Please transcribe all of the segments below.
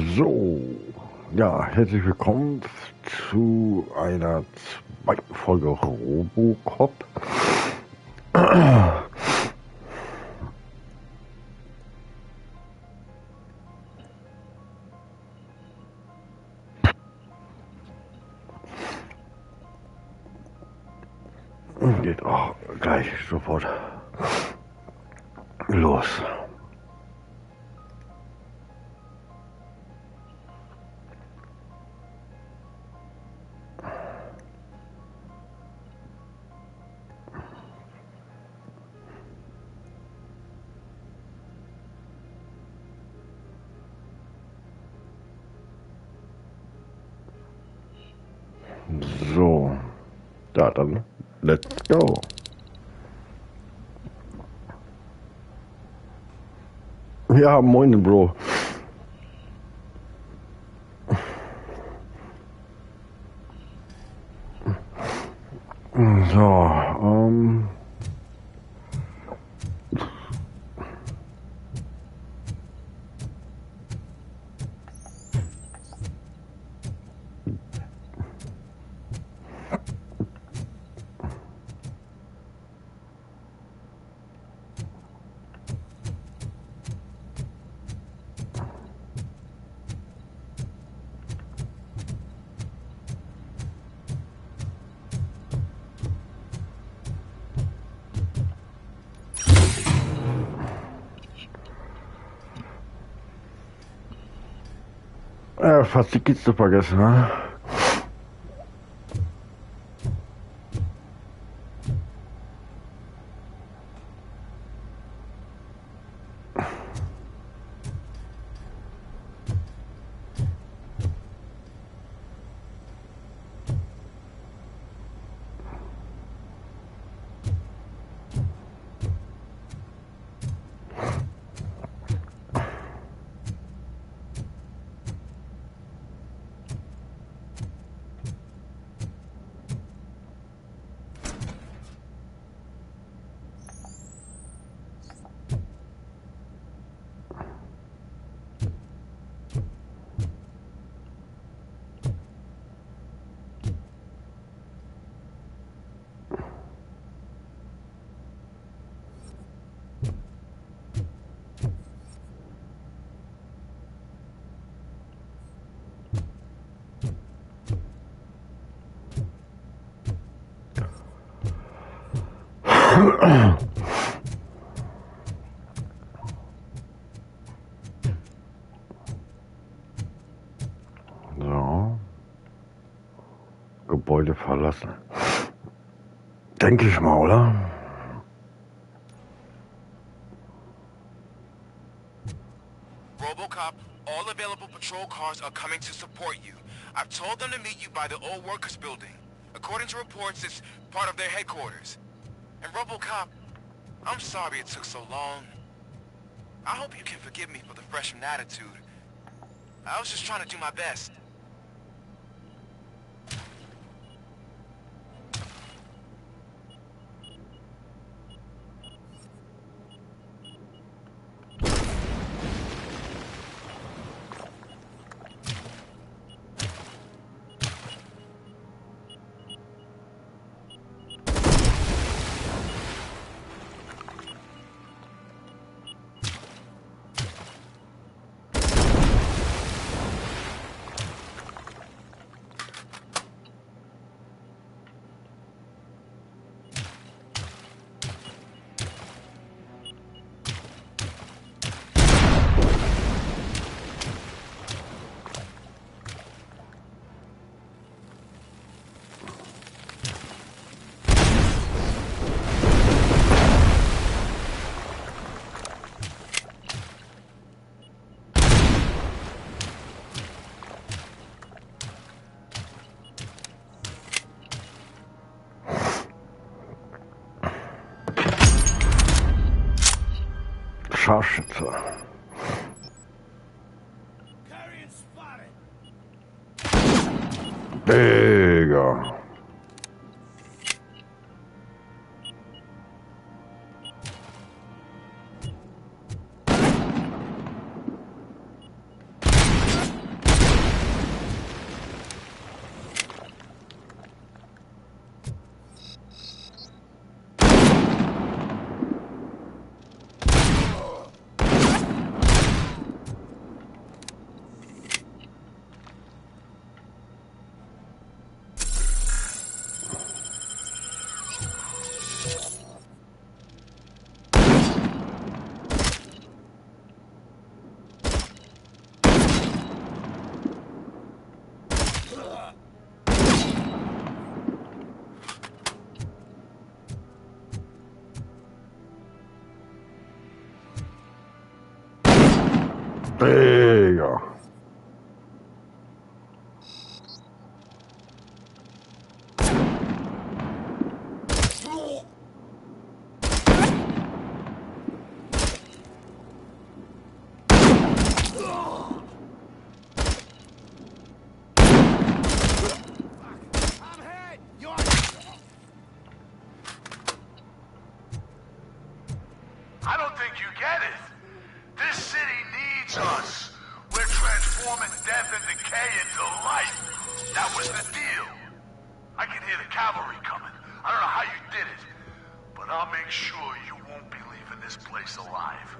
So, ja, herzlich willkommen zu einer zweiten Folge RoboCop. Geht auch gleich sofort los. So, ja, dann let's go. Ja, moin, Bro. So, fast die Kiste vergessen, ne? So, Gebäude verlassen. Denke ich mal, oder? RoboCop, all available patrol cars are coming to support you. I've told them to meet you by the old workers building. According to reports, it's part of their headquarters. And RoboCop, I'm sorry it took so long. I hope you can forgive me for the freshman attitude. I was just trying to do my best. Scharfschütze. Digga. Digga. I don't think you get it. This city needs us. We're transforming death and decay into life. That was the deal. I can hear the cavalry coming. I don't know how you did it, but I'll make sure you won't be leaving this place alive.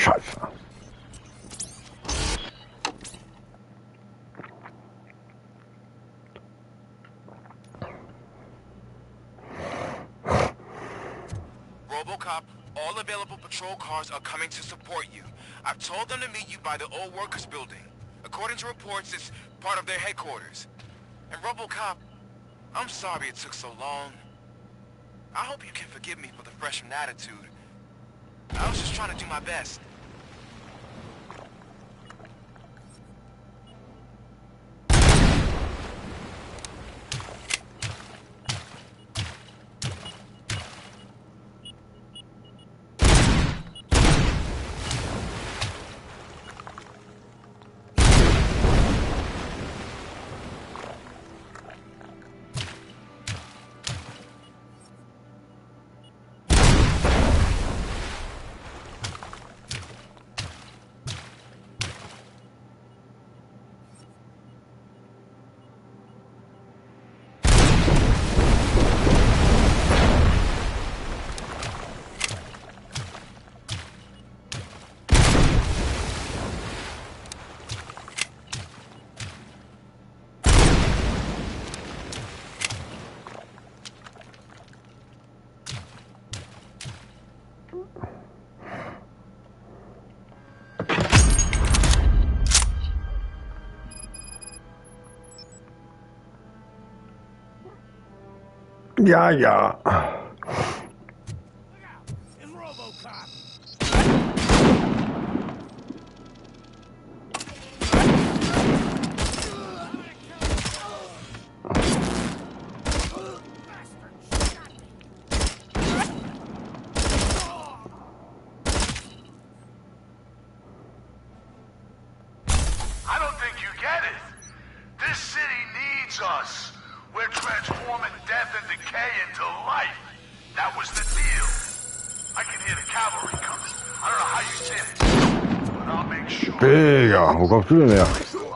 Scheiße. RoboCop, all available patrol cars are coming to support you. I've told them to meet you by the old workers building. According to reports, it's part of their headquarters. And RoboCop, I'm sorry it took so long. I hope you can forgive me for the freshman attitude. I was just trying to do my best. Ja, ja. It's RoboCop. I don't think you get it. This city needs us. We're transforming death and decay into life. That was the deal. I can hear the cavalry coming. I don't know how you did it, but I'll make sure. Digga, wo kommst du denn her? It's alive.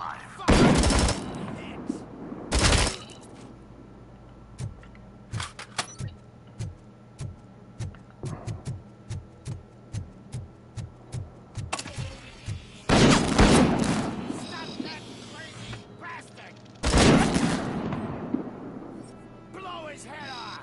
Ja.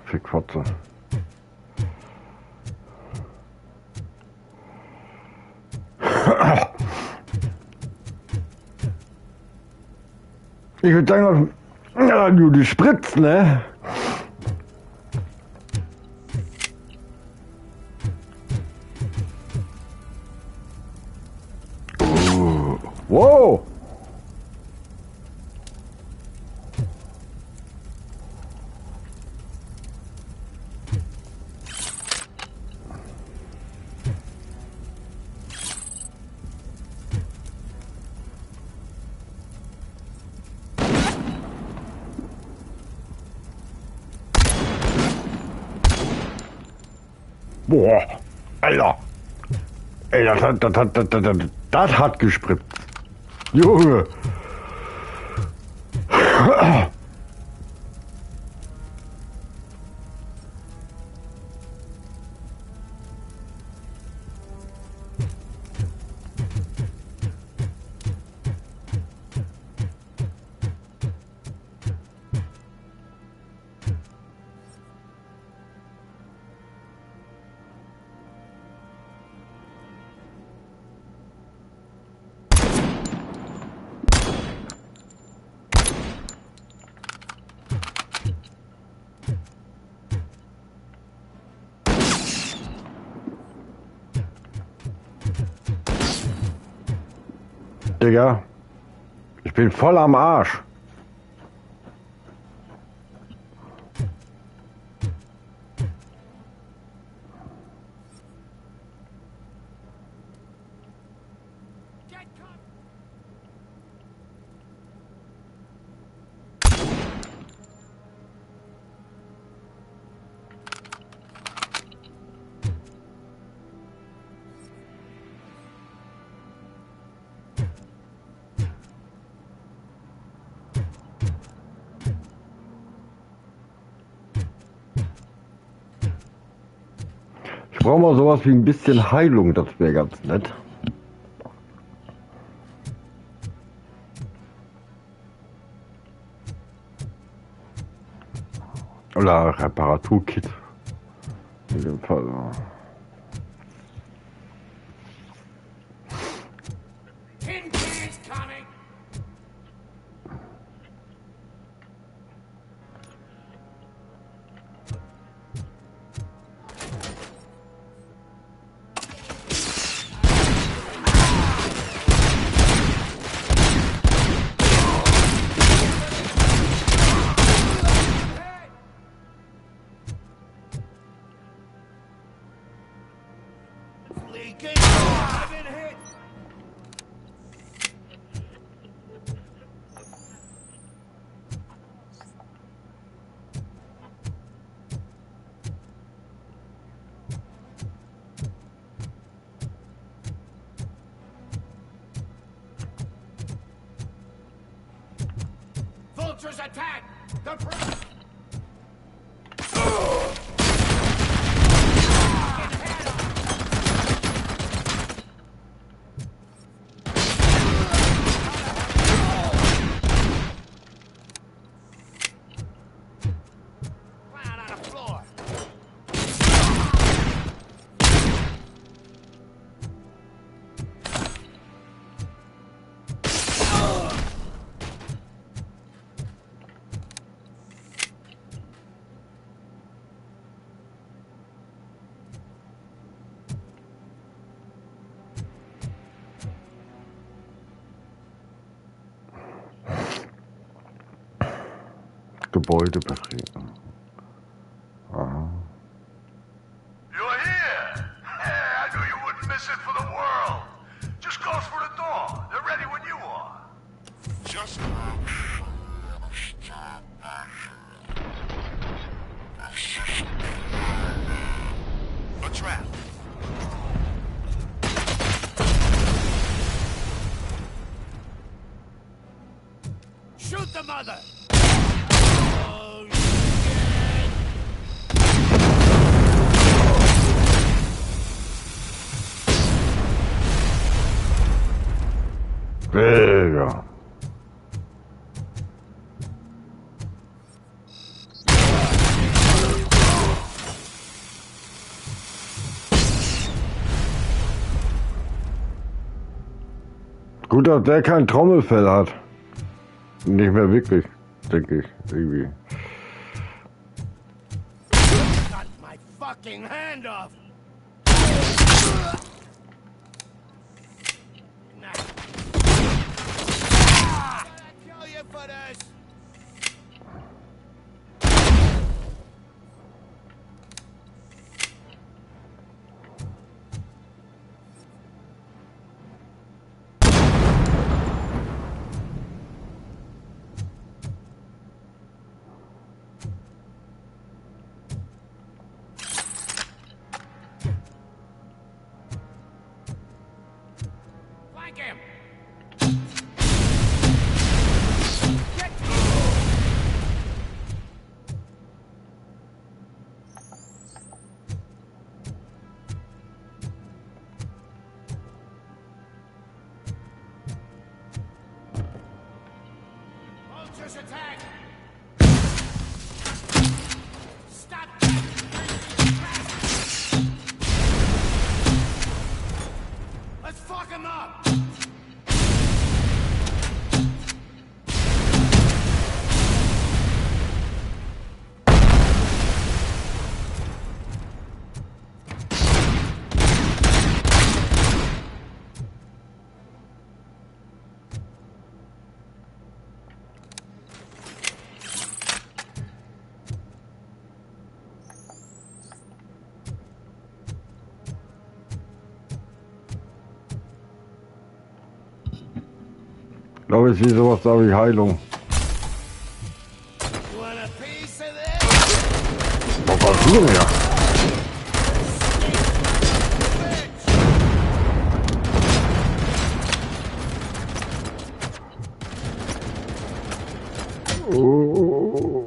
Fickfotze. Ich würde sagen, ja, du Spritz, ne? Wow! Boah, Alter. Ey, das hat gespritzt. Junge. Digga, ich bin voll am Arsch. Ich brauche mal sowas wie ein bisschen Heilung, das wäre ganz nett. Oder Reparaturkit. In dem Fall. Vultures attack! The Gebäude betreten. Aha. You're here! I knew you wouldn't miss it for the world. Just close for the door. They're ready when you are. Just... A trap. Shoot the mother! Oh, shit! Digga. Gut, dass der kein Trommelfell hat. Nicht mehr wirklich, denke ich, irgendwie. Got my fucking hand off! Nah. I kill you for this! Flank him! Get Vultures attack! Stop that! Let's fuck him up! Ich glaube, ich sehe sowas da wie Heilung. Want a piece of this? Was hast du denn hier? Oh.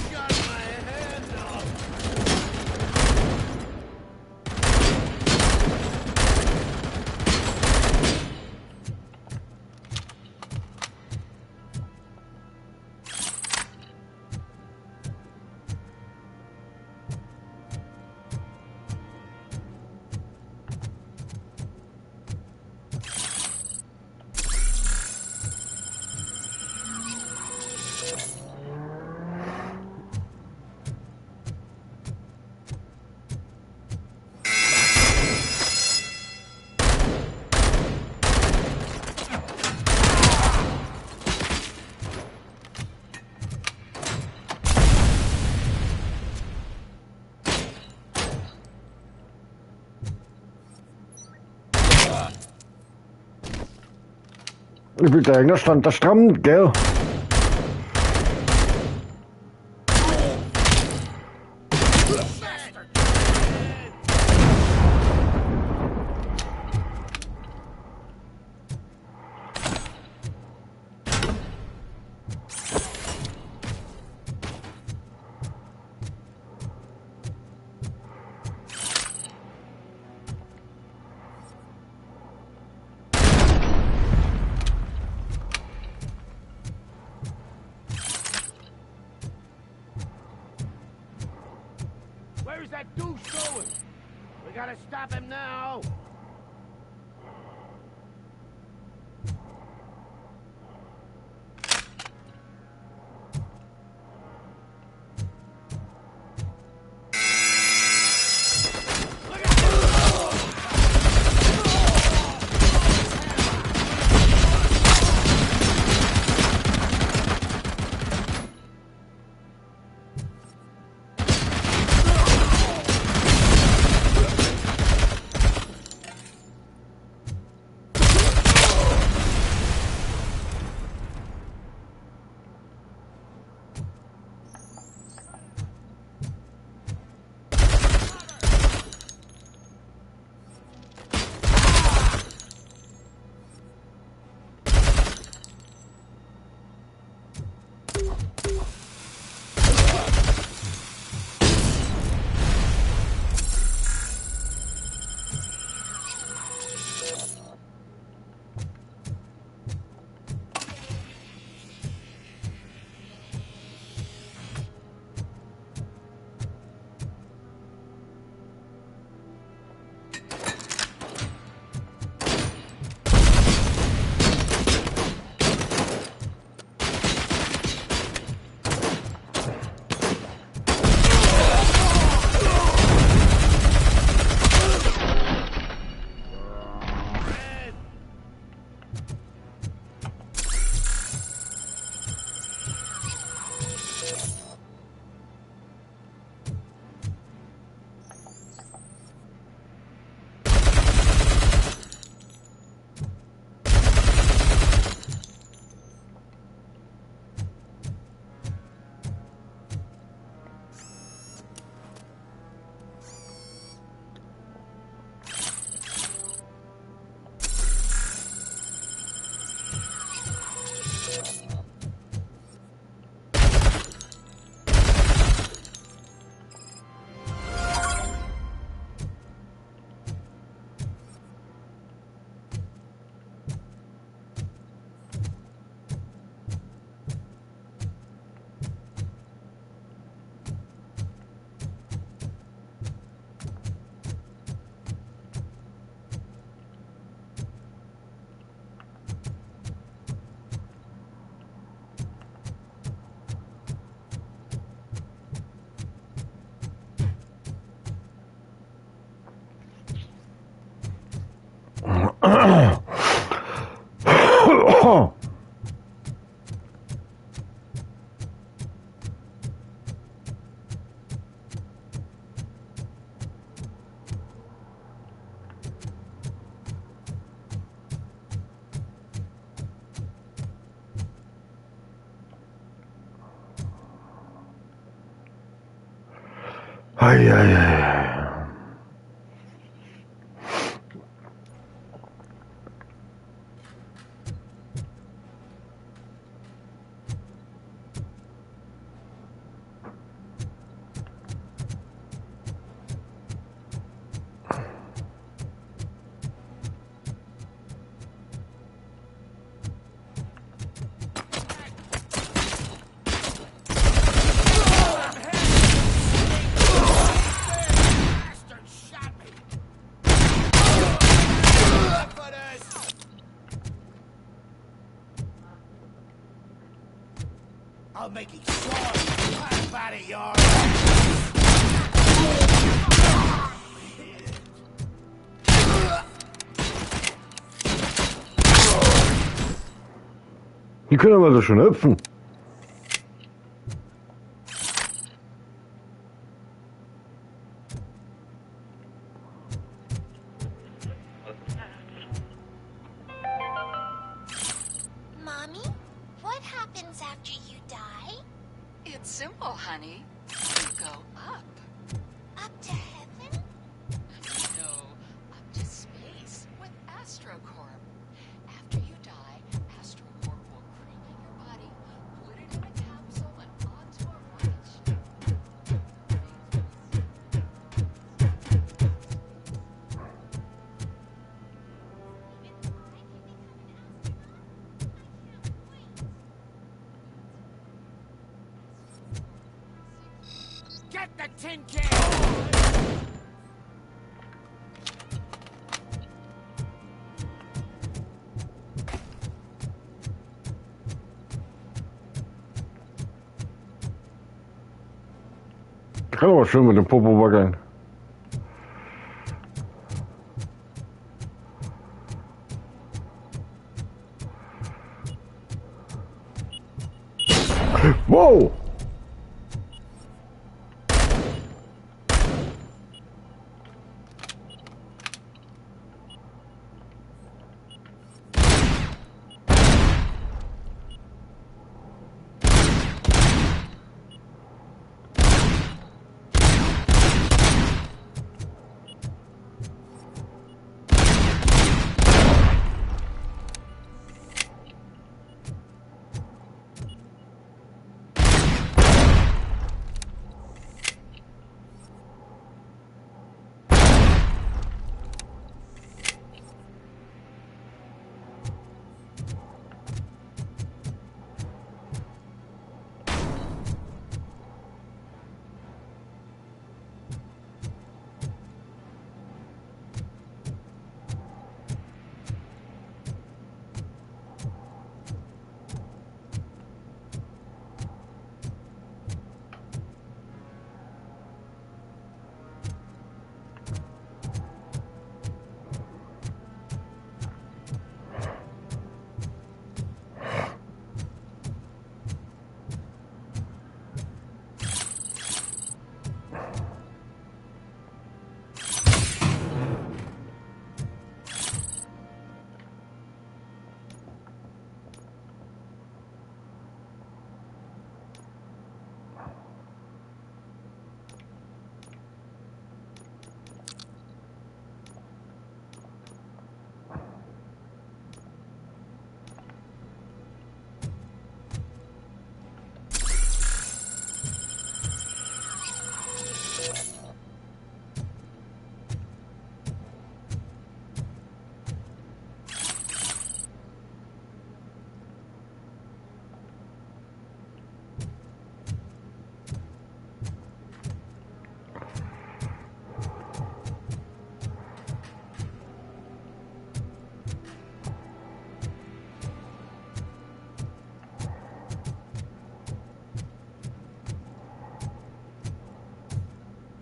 Got my hand off! Ich bin der Engler stand da stramm, gell? gotta stop him now. Ay, ay, ay. I'll make it short. I'm out of your Die können aber so schön hüpfen. Mommy, what happens after you die? It's simple, honey. You go up. Up to heaven? No, up to space with AstroCorp. After you die, AstroCorp will cremate your body, put it in a capsule and onto a rocket ship. Get the tin can! Kann aber schön mit dem Popo wackeln. Wow!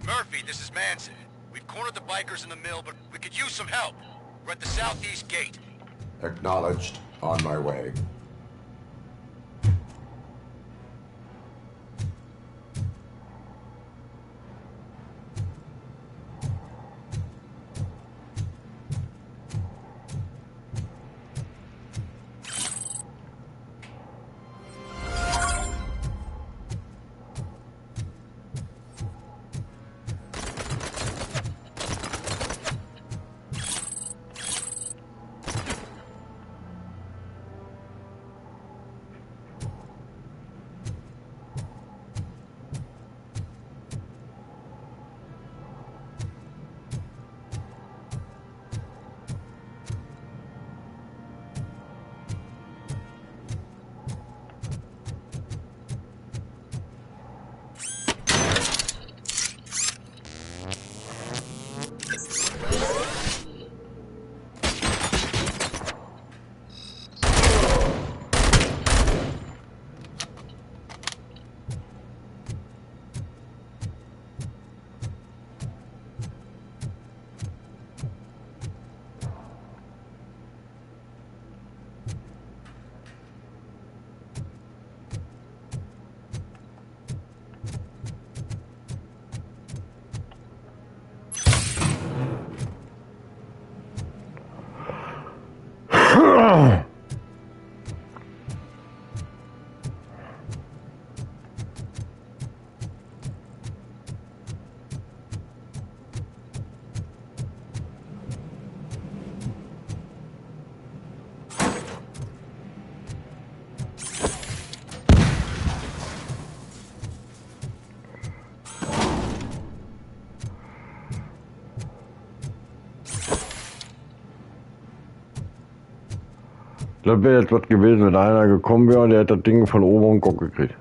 Murphy, this is Manson. We've cornered the bikers in the mill, but we could use some help. We're at the southeast gate. Acknowledged. On my way. Das wäre jetzt was gewesen, wenn einer gekommen wäre und der hätte das Ding von oben und Kopf gekriegt.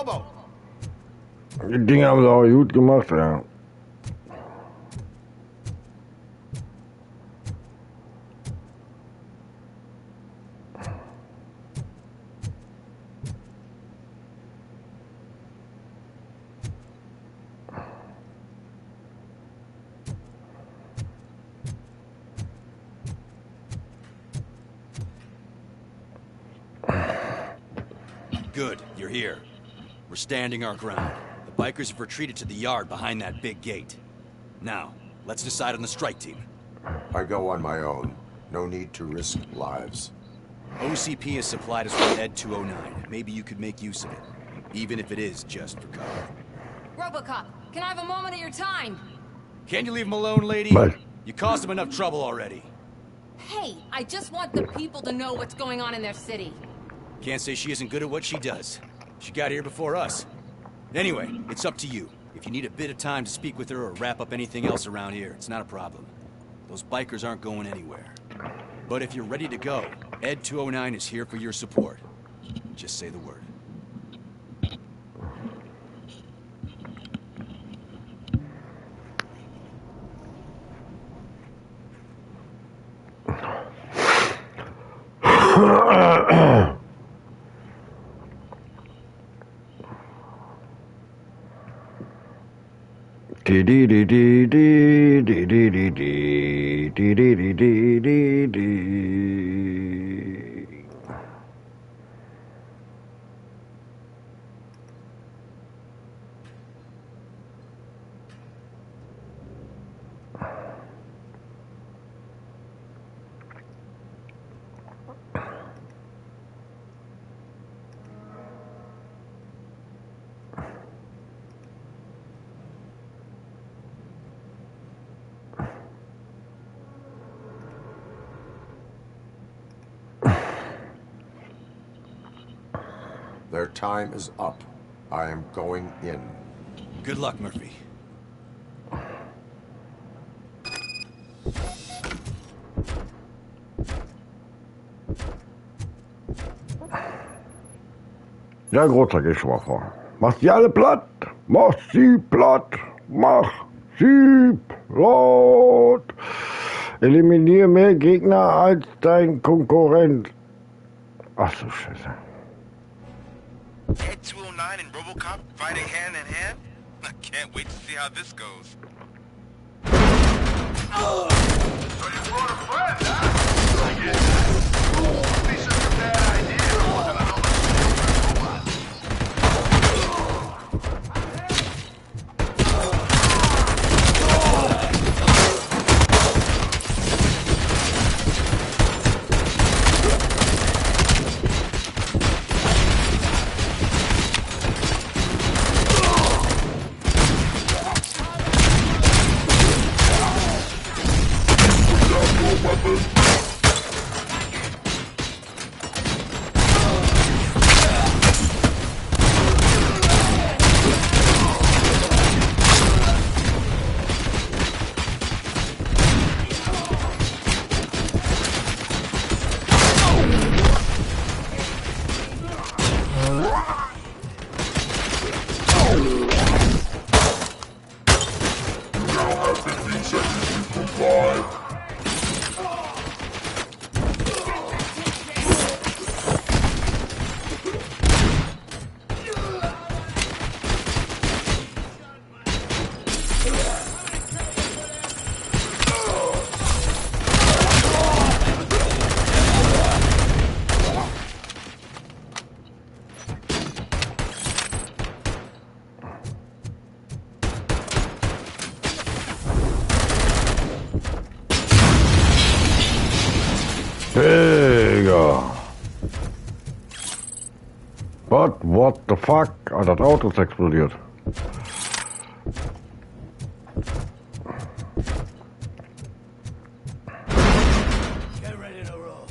Robo. Die Dinge haben sie auch gut gemacht, ja. Good, you're here. We're standing our ground. The bikers have retreated to the yard behind that big gate. Now, let's decide on the strike team. I go on my own. No need to risk lives. OCP has supplied us with Ed 209. Maybe you could make use of it, even if it is just for cover. RoboCop, can I have a moment of your time? Can you leave him alone, lady? Bye. You caused him enough trouble already. Hey, I just want the people to know what's going on in their city. Can't say she isn't good at what she does. She got here before us. Anyway, it's up to you. If you need a bit of time to speak with her or wrap up anything else around here, it's not a problem. Those bikers aren't going anywhere. But if you're ready to go, Ed 209 is here for your support. Just say the word. Their time is up. I am going in. Good luck, Murphy. Ja, Großer, geh schon mal vor. Mach sie alle platt! Mach sie platt! Mach sie platt! Eliminiere mehr Gegner als dein Konkurrent. Ach so, Scheiße. Ed 209 and RoboCop fighting hand in hand? I can't wait to see how this goes. So you brought a friend, huh? I get that. Be such a bad idea. It wasn't another stupid robot. Digga. What the fuck? Ah, das Auto ist explodiert. Get ready to roll.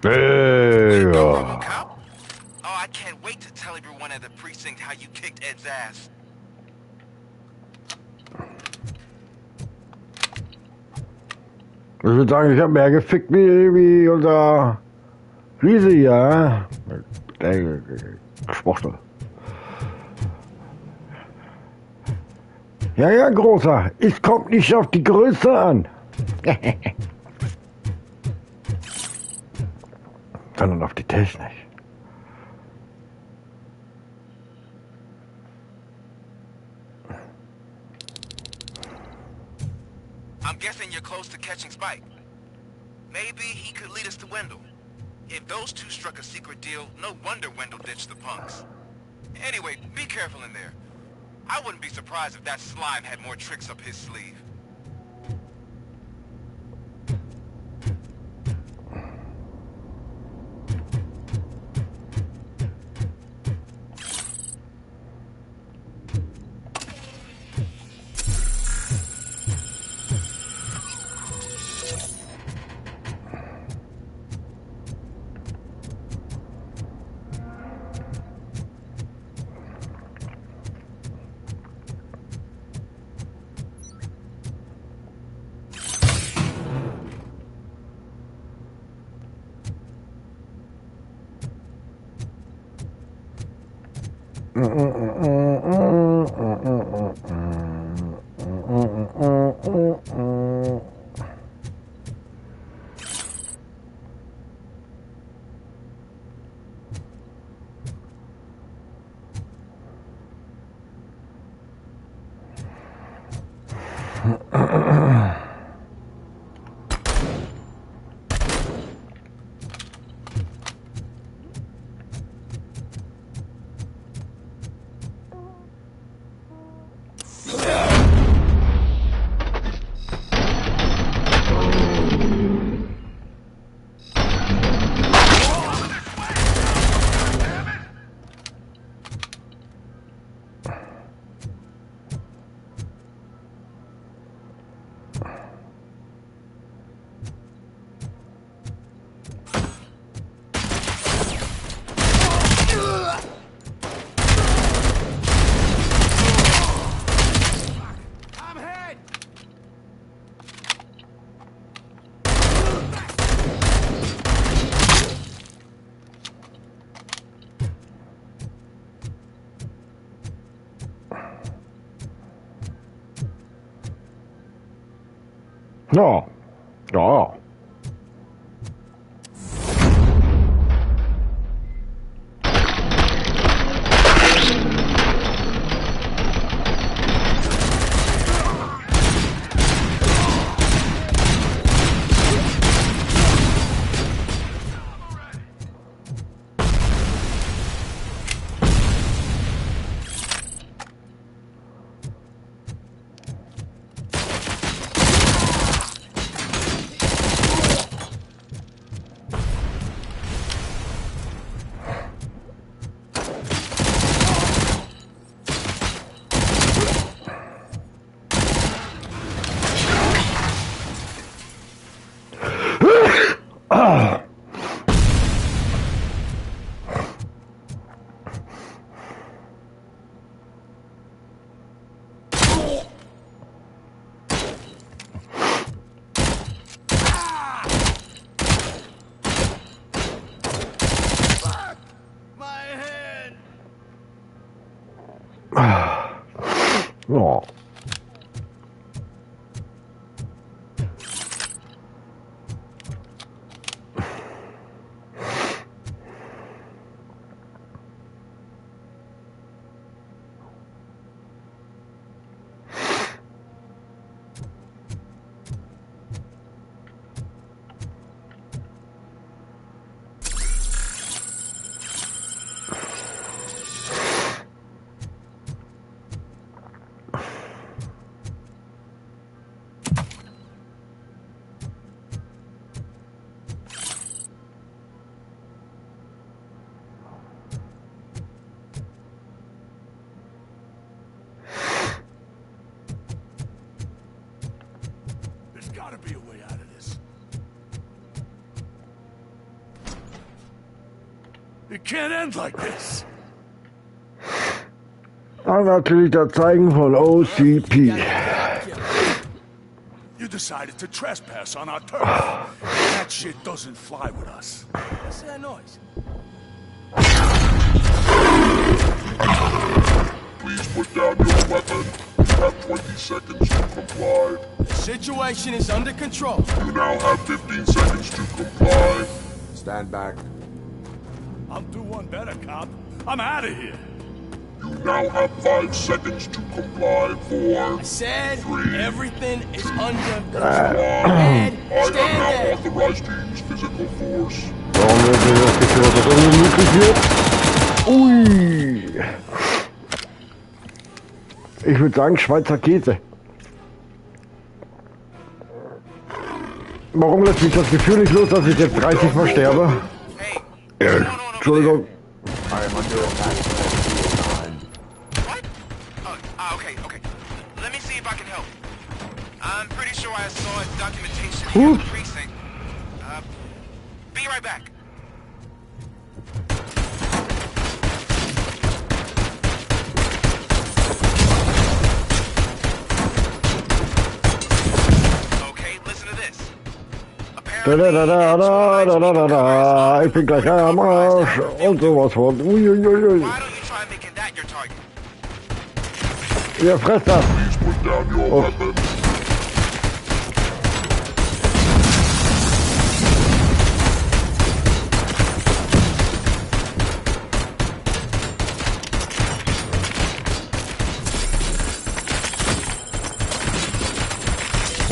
Way to go, Yeah. RoboCop. Oh, I can't wait to tell everyone at the precinct how you kicked Ed's ass. Ich würde sagen, ich habe mehr gefickt wie unser Riese hier. Schwuchtel. Ja, ja, Großer. Es kommt nicht auf die Größe an. Sondern auf die Technik. I'm guessing you're close to catching Spike. Maybe he could lead us to Wendell. If those two struck a secret deal, no wonder Wendell ditched the punks. Anyway, be careful in there. I wouldn't be surprised if that slime had more tricks up his sleeve. Ja. Ja. Ja. There's gotta be a way out of this. It can't end like this. Und natürlich das Zeigen von OCP. You decided to trespass on our turf. That shit doesn't fly with us. What's that noise? Please put down your weapon. You have 20 seconds to comply. The situation is under control. You now have 15 seconds to comply. Stand back. I'll do one better, cop. I'm out of here. You now have 5 seconds to comply. 4. I said 3. everything is under control. 1. Ed, I am stand now there. authorized to use physical force. Warum wird mir das Gefühl, dass das unmöglich wird? Ui! Ich würde sagen Schweizer Käse. Warum lässt mich das Gefühl nicht los, dass ich jetzt 30 Mal sterbe? Hey, what's going on over Entschuldigung. I am under attack from 209. there? What? Okay. Let me see if I can help. I'm pretty sure I saw documentation here in the precinct. Be right back. Okay, listen to this. Da. Ich bin gleich am Arsch und sowas von. Uiuiui. Why don't you try making that your target? Ihr fresst das. Please put down your Oh. weapon.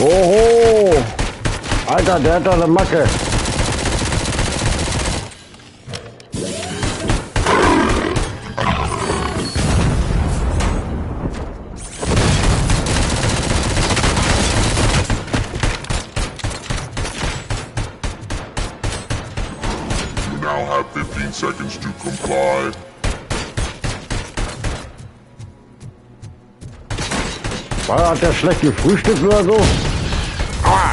Oho! Alter, der hat da eine Macke. You now have 15 seconds to comply. Hat der schlecht gefrühstückt oder so? Aua!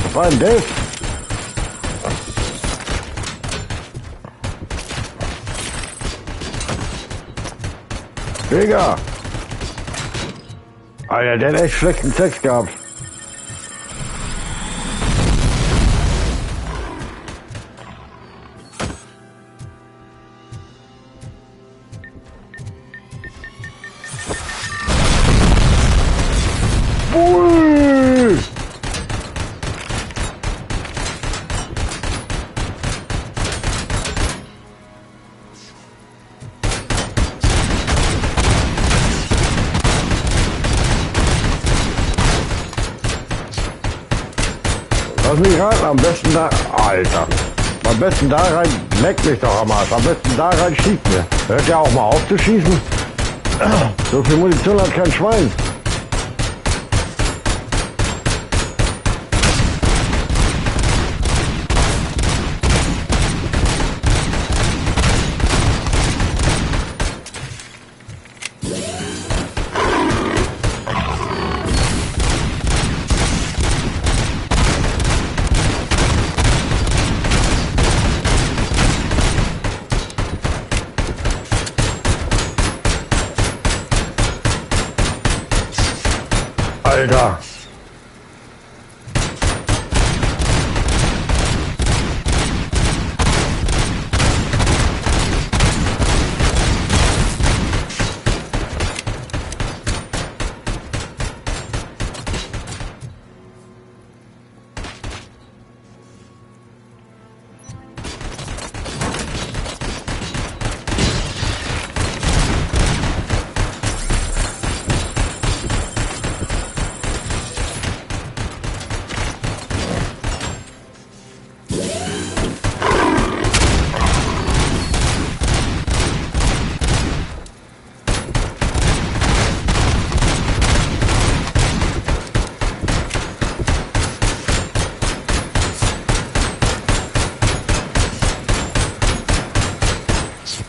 Was war denn das? Digga! Alter, der hat echt schlechten Sex gehabt. Ui! Lass mich raten, am besten da... Alter. Am besten da rein... Leck mich doch am Arsch. Am besten da rein schießt mir. Hört ja auch mal auf zu schießen. So viel Munition hat kein Schwein. Alter.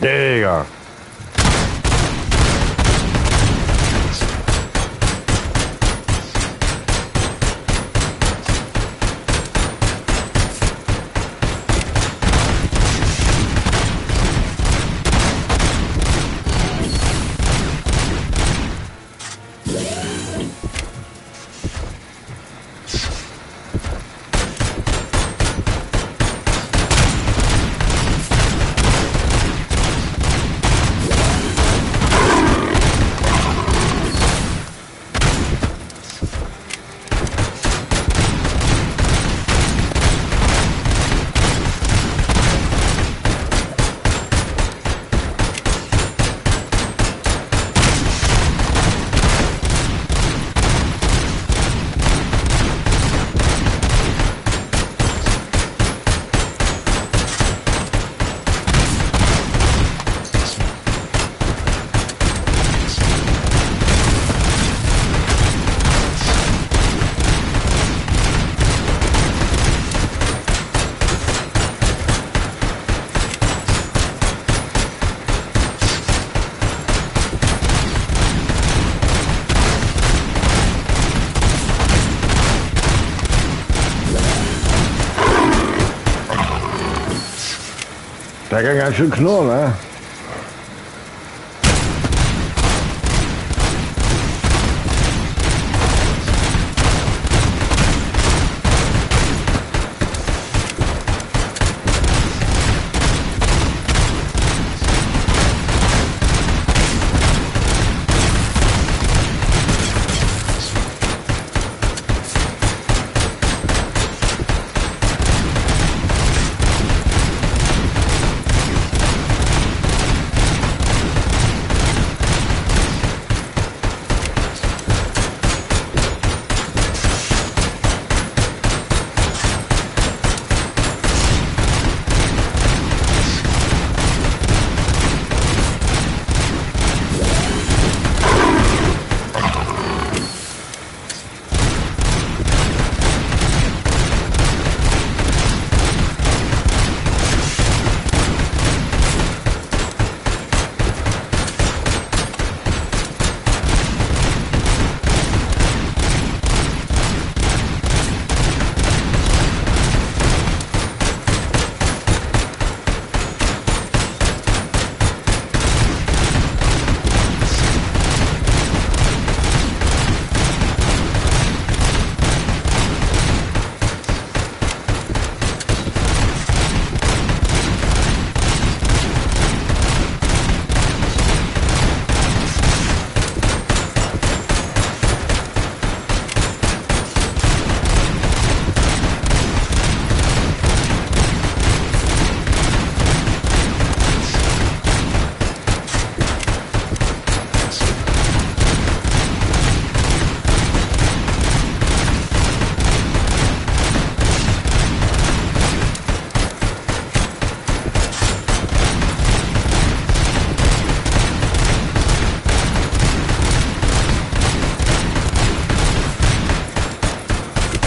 Digga. Der kann ganz schön knurren, ne?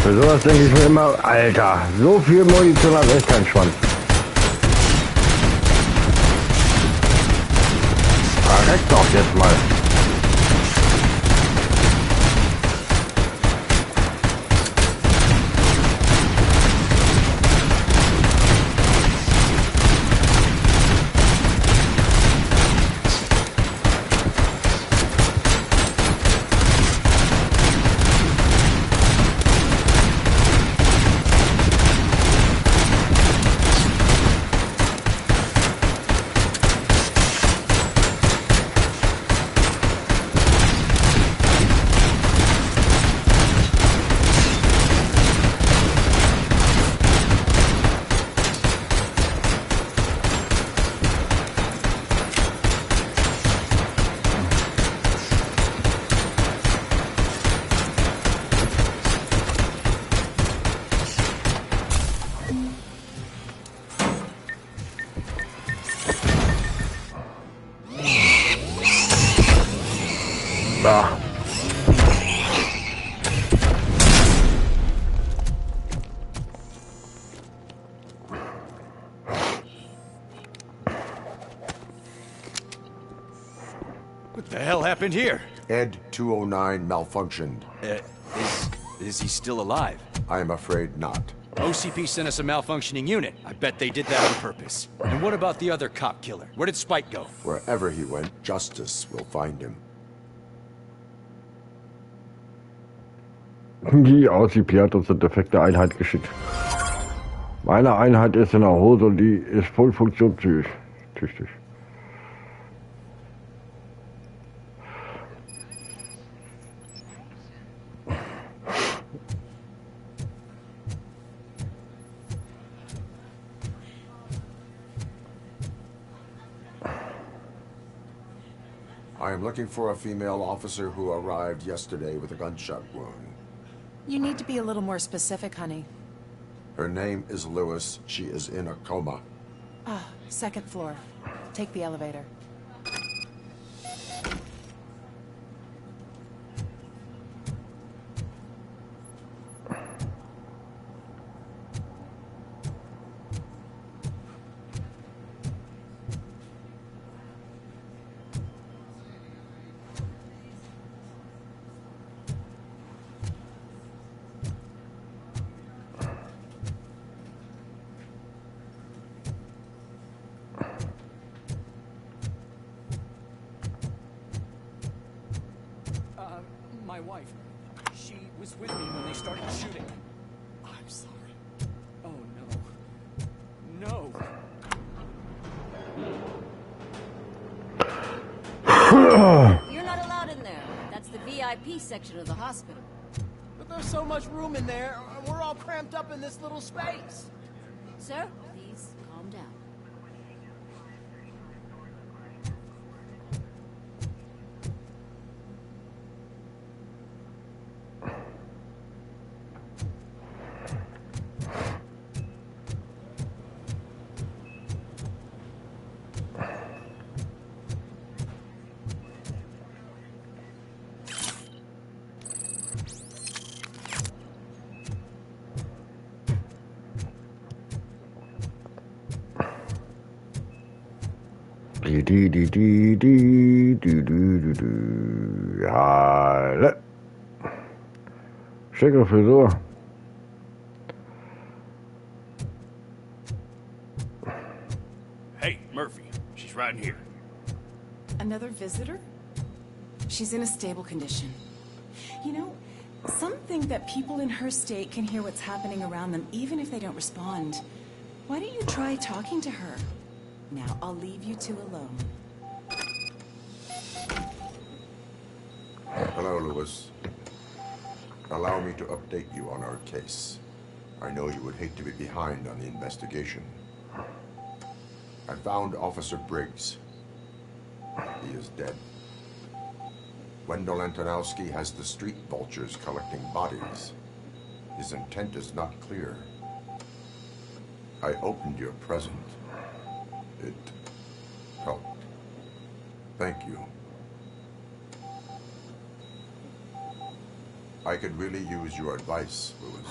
Für sowas denke ich mir immer, Alter, so viel Munition hat echt kein Schwanz. Verreck doch jetzt mal. What the hell happened here? Ed 209 malfunctioned. Is he still alive? I am afraid not. OCP sent us a malfunctioning unit. I bet they did that on purpose. And what about the other cop killer? Where did Spike go? Wherever he went, justice will find him. Die OCP hat uns eine defekte Einheit geschickt. Meine Einheit ist in der Hose und die ist voll funktionstüchtig. I am looking for a female officer who arrived yesterday with a gunshot wound. You need to be a little more specific, honey. Her name is Lewis. She is in a coma. Ah, second floor. Take the elevator. My wife. She was with me when they started shooting. I'm sorry. Oh, no. No! You're not allowed in there. That's the VIP section of the hospital. But there's so much room in there, we're all cramped up in this little space. Sir, please calm down. Ja, schicke Frisur. Hey, Murphy. She's right in here. Another visitor? She's in a stable condition. You know, some think that people in her state can hear what's happening around them even if they don't respond. Why don't you try talking to her? Now, I'll leave you two alone. Hello, Lewis. Allow me to update you on our case. I know you would hate to be behind on the investigation. I found Officer Briggs. He is dead. Wendell Antonowski has the street vultures collecting bodies. His intent is not clear. I opened your present. It helped. Thank you. I could really use your advice, Lewis.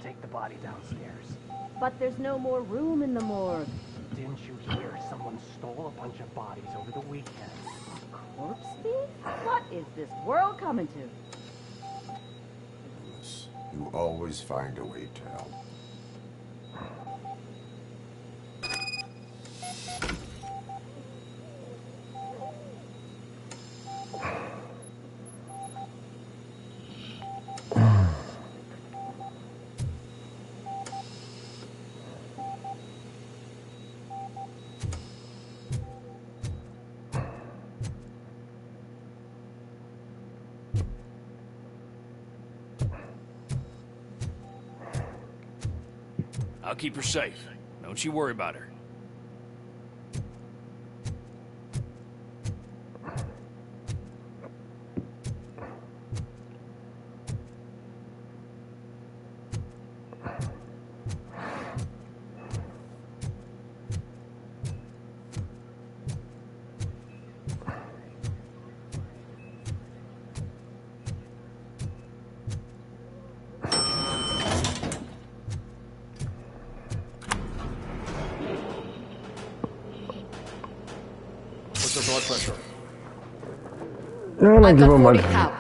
Take the body downstairs. But there's no more room in the morgue. Didn't you hear someone stole a bunch of bodies over the weekend? Corpse thief? What is this world coming to? Lewis, you always find a way to help. I'll keep her safe. Don't you worry about her. blood pressure. Ja, dann I've gehen wir got mal 40 pow.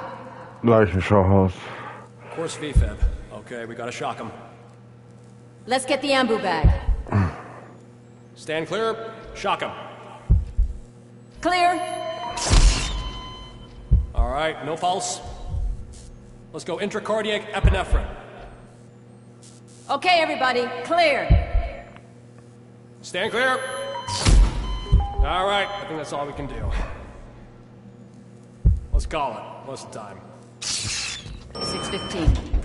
Leichenschauhaus. Course VFib. Okay, we gotta shock him. Let's get the ambu bag. Stand clear. Shock him. Clear. All right, no pulse. Let's go intracardiac epinephrine. Okay, everybody, clear. Stand clear. All right, I think that's all we can do. Let's call it. What's the time? 6:15.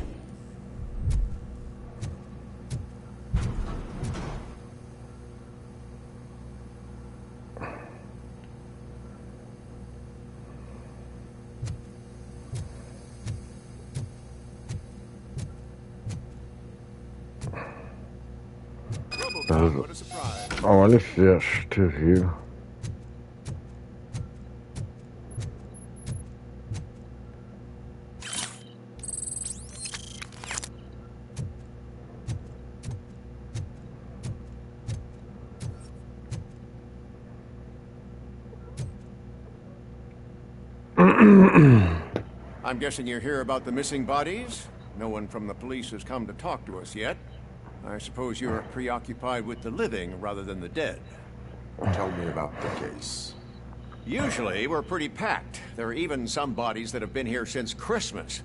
Also, aber nicht sehr steril. I'm guessing you're here about the missing bodies? No one from the police has come to talk to us yet. I suppose you're preoccupied with the living rather than the dead. Tell me about the case. Usually, we're pretty packed. There are even some bodies that have been here since Christmas.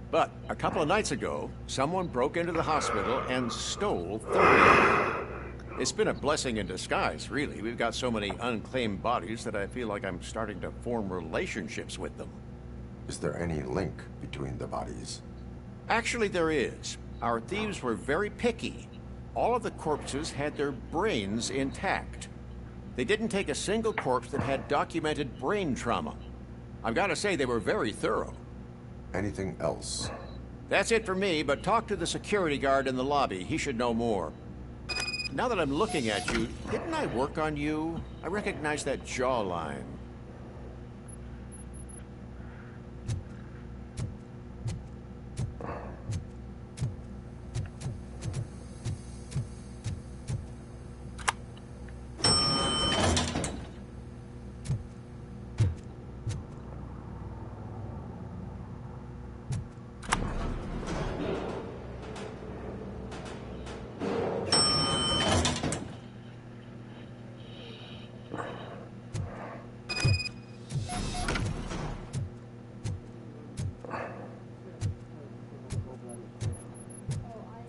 But a couple of nights ago, someone broke into the hospital and stole 30. It's been a blessing in disguise, really. We've got so many unclaimed bodies that I feel like I'm starting to form relationships with them. Is there any link between the bodies? Actually, there is. Our thieves were very picky. All of the corpses had their brains intact. They didn't take a single corpse that had documented brain trauma. I've got to say they were very thorough. Anything else? That's it for me, but talk to the security guard in the lobby. He should know more. Now that I'm looking at you, didn't I work on you? I recognize that jawline.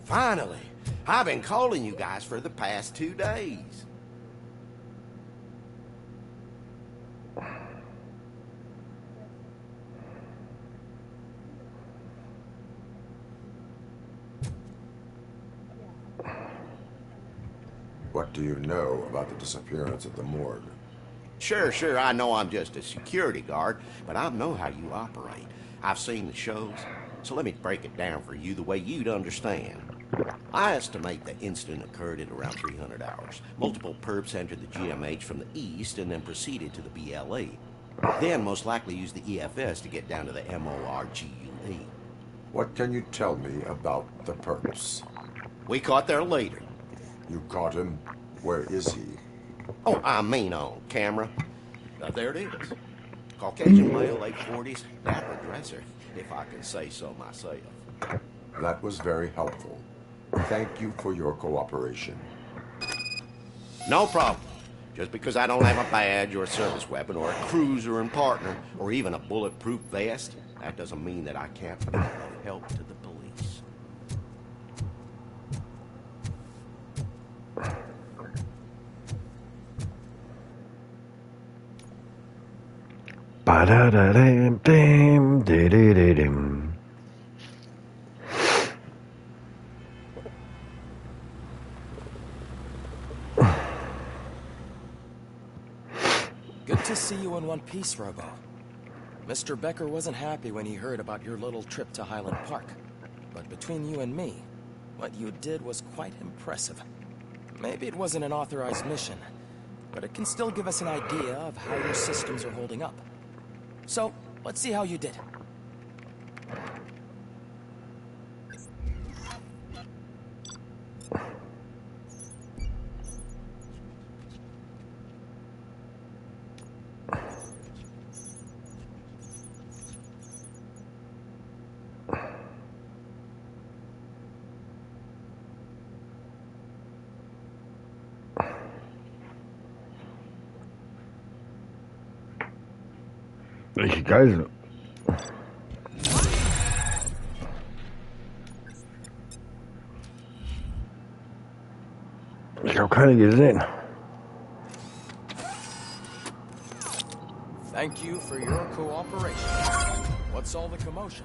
Finally! I've been calling you guys for the past 2 days. What do you know about the disappearance at the morgue? Sure, I know I'm just a security guard, but I know how you operate. I've seen the shows, so let me break it down for you the way you'd understand. I estimate the incident occurred at around 300 hours. Multiple perps entered the GMH from the east and then proceeded to the BLE. Then most likely used the EFS to get down to the MORGUE. What can you tell me about the perps? We caught their leader. You caught him? Where is he? Oh, I mean on camera. There it is. Caucasian male, late 40s, dapper dresser, if I can say so myself. That was very helpful. Thank you for your cooperation. No problem. Just because I don't have a badge or a service weapon or a cruiser and partner or even a bulletproof vest, that doesn't mean that I can't be of help to the police. Ba-da-da-dam-dam-dee-dee-dee-dim. Good to see you in one piece, Robo. Mr. Becker wasn't happy when he heard about your little trip to Highland Park. But between you and me, what you did was quite impressive. Maybe it wasn't an authorized mission, but it can still give us an idea of how your systems are holding up. So, let's see how you did. Welche Geisel? Ich habe keine gesehen. Thank you for your cooperation. What's all the commotion?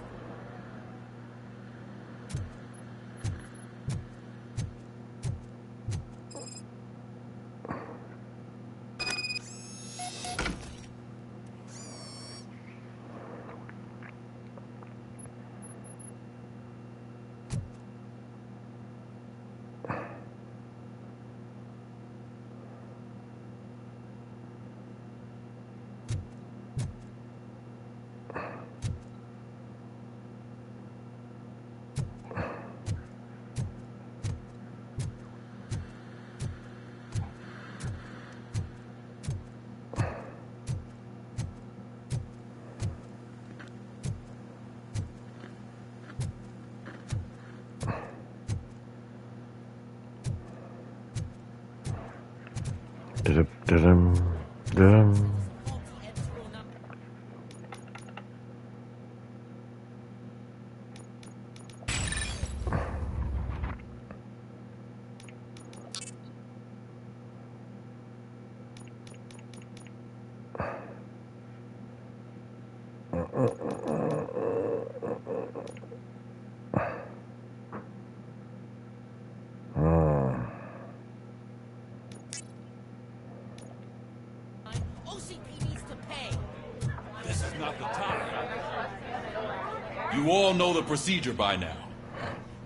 You all know the procedure by now.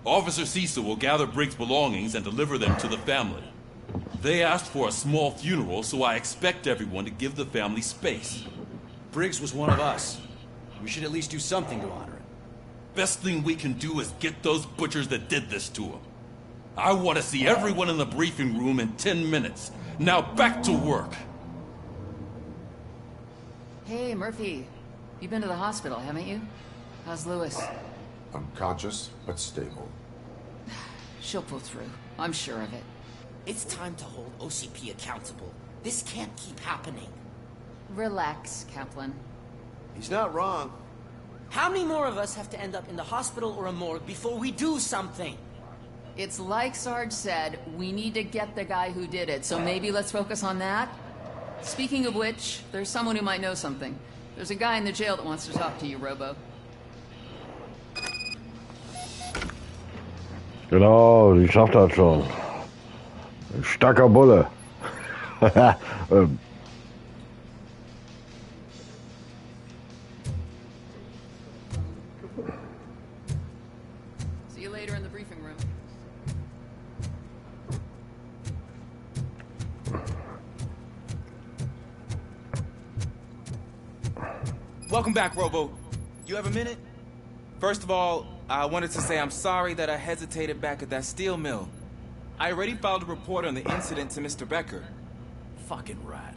Officer Cecil will gather Briggs' belongings and deliver them to the family. They asked for a small funeral, so I expect everyone to give the family space. Briggs was one of us. We should at least do something to honor him. Best thing we can do is get those butchers that did this to him. I want to see everyone in the briefing room in 10 minutes. Now back to work. Hey, Murphy. You've been to the hospital, haven't you? How's Lewis? Unconscious, but stable. She'll pull through. I'm sure of it. It's time to hold OCP accountable. This can't keep happening. Relax, Kaplan. He's not wrong. How many more of us have to end up in the hospital or a morgue before we do something? It's like Sarge said, we need to get the guy who did it, so maybe let's focus on that? Speaking of which, there's someone who might know something. There's a guy in the jail that wants to talk to you, Robo. Genau, die schafft das schon. Ein starker Bulle. See you later in the briefing room. Welcome back, Robo. You have a minute? First of all, I wanted to say I'm sorry that I hesitated back at that steel mill. I already filed a report on the incident to Mr. Becker. Fucking rat.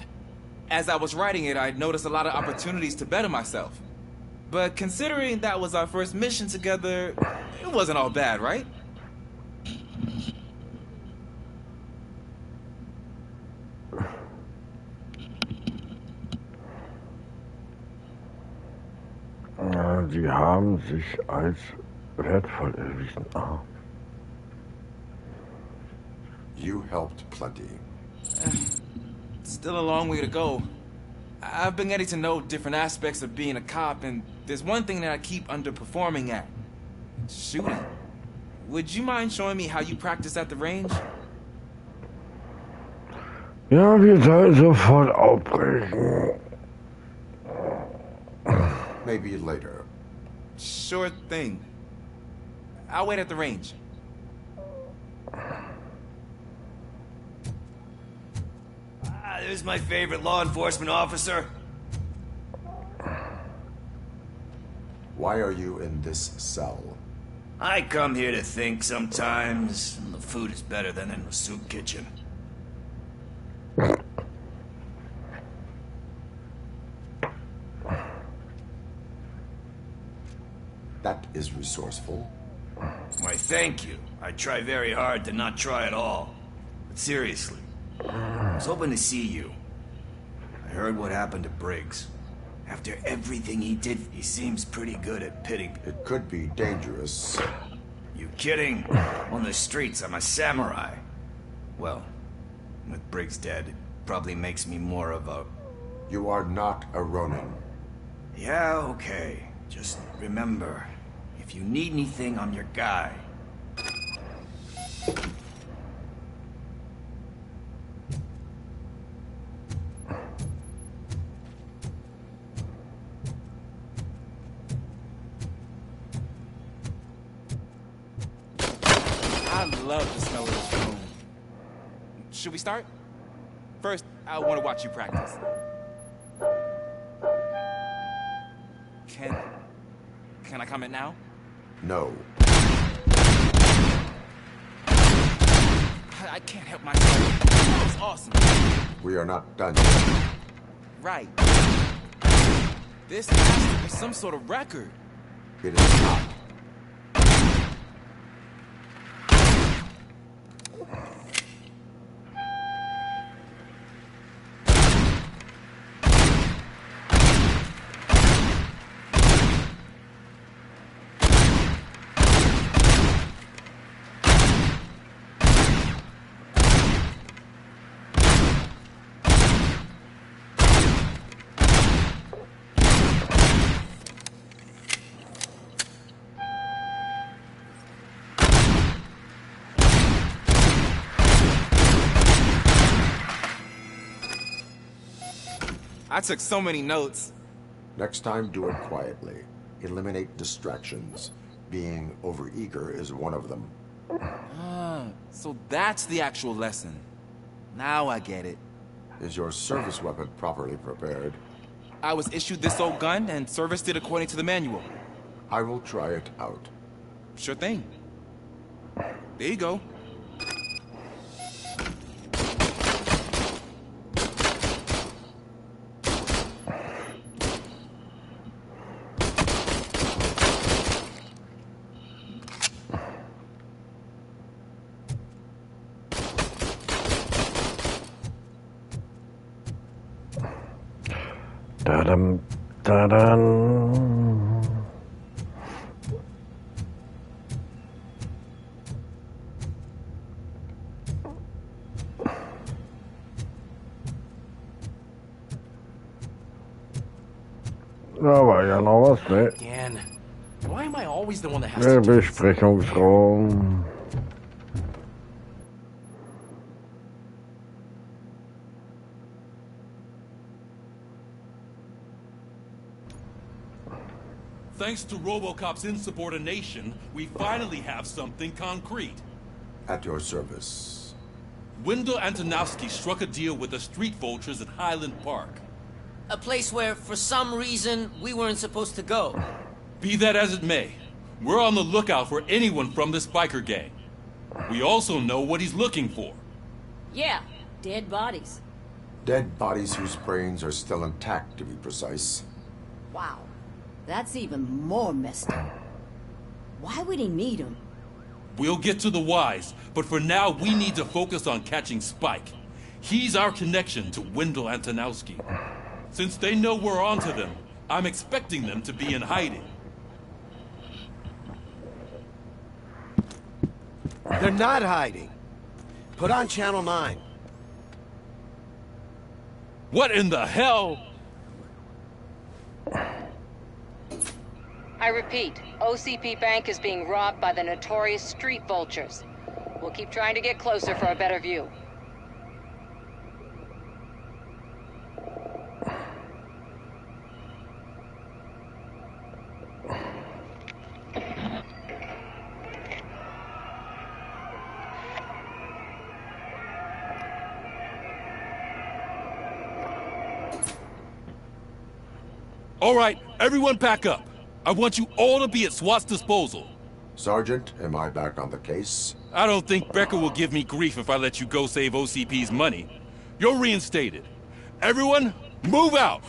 As I was writing it, I noticed a lot of opportunities to better myself. But considering that was our first mission together, it wasn't all bad, right? Sie haben sich als wertvoll erwiesen. Aha. You helped plenty. Still a long way to go. I've been getting to know different aspects of being a cop, and there's one thing that I keep underperforming at. Shooting. Would you mind showing me how you practice at the range? Ja, wir sollen sofort aufbrechen. Maybe later. Sure thing. I'll wait at the range. There's my favorite law enforcement officer. Why are you in this cell? I come here to think sometimes. The food is better than in the soup kitchen. That is resourceful. Why, thank you. I try very hard to not try at all. But seriously, I was hoping to see you. I heard what happened to Briggs. After everything he did, he seems pretty good at pitting. It could be dangerous. You kidding? On the streets, I'm a samurai. Well, with Briggs dead, it probably makes me more of a... You are not a Ronin. Yeah, okay. Just remember, if you need anything, I'm your guy. I love the smell of this room. Should we start? First, I want to watch you practice. Can I comment now? No. I can't help myself. That was awesome. We are not done yet. Right. This has to be some sort of record. It is not. I took so many notes. Next time, do it quietly. Eliminate distractions. Being overeager is one of them. Ah, so that's the actual lesson. Now I get it. Is your service weapon properly prepared? I was issued this old gun and serviced it according to the manual. I will try it out. Sure thing. There you go. Da-dum, da-dum. Da war ja noch was, ne? Again. Why am I always the one that has Der to do this? Besprechungsraum. Thanks to RoboCop's insubordination, we finally have something concrete. At your service. Wendell Antonowski struck a deal with the street vultures at Highland Park. A place where, for some reason, we weren't supposed to go. Be that as it may, we're on the lookout for anyone from this biker gang. We also know what he's looking for. Yeah, dead bodies. Dead bodies whose brains are still intact, to be precise. Wow, that's even more messed up. Why would he need them? We'll get to the whys, but for now we need to focus on catching Spike. He's our connection to Wendell Antonowski. Since they know we're onto them, I'm expecting them to be in hiding. They're not hiding. Put on Channel 9. What in the hell? I repeat, OCP Bank is being robbed by the notorious street vultures. We'll keep trying to get closer for a better view. All right, everyone pack up. I want you all to be at SWAT's disposal. Sergeant, am I back on the case? I don't think Becker will give me grief if I let you go save OCP's money. You're reinstated. Everyone, move out!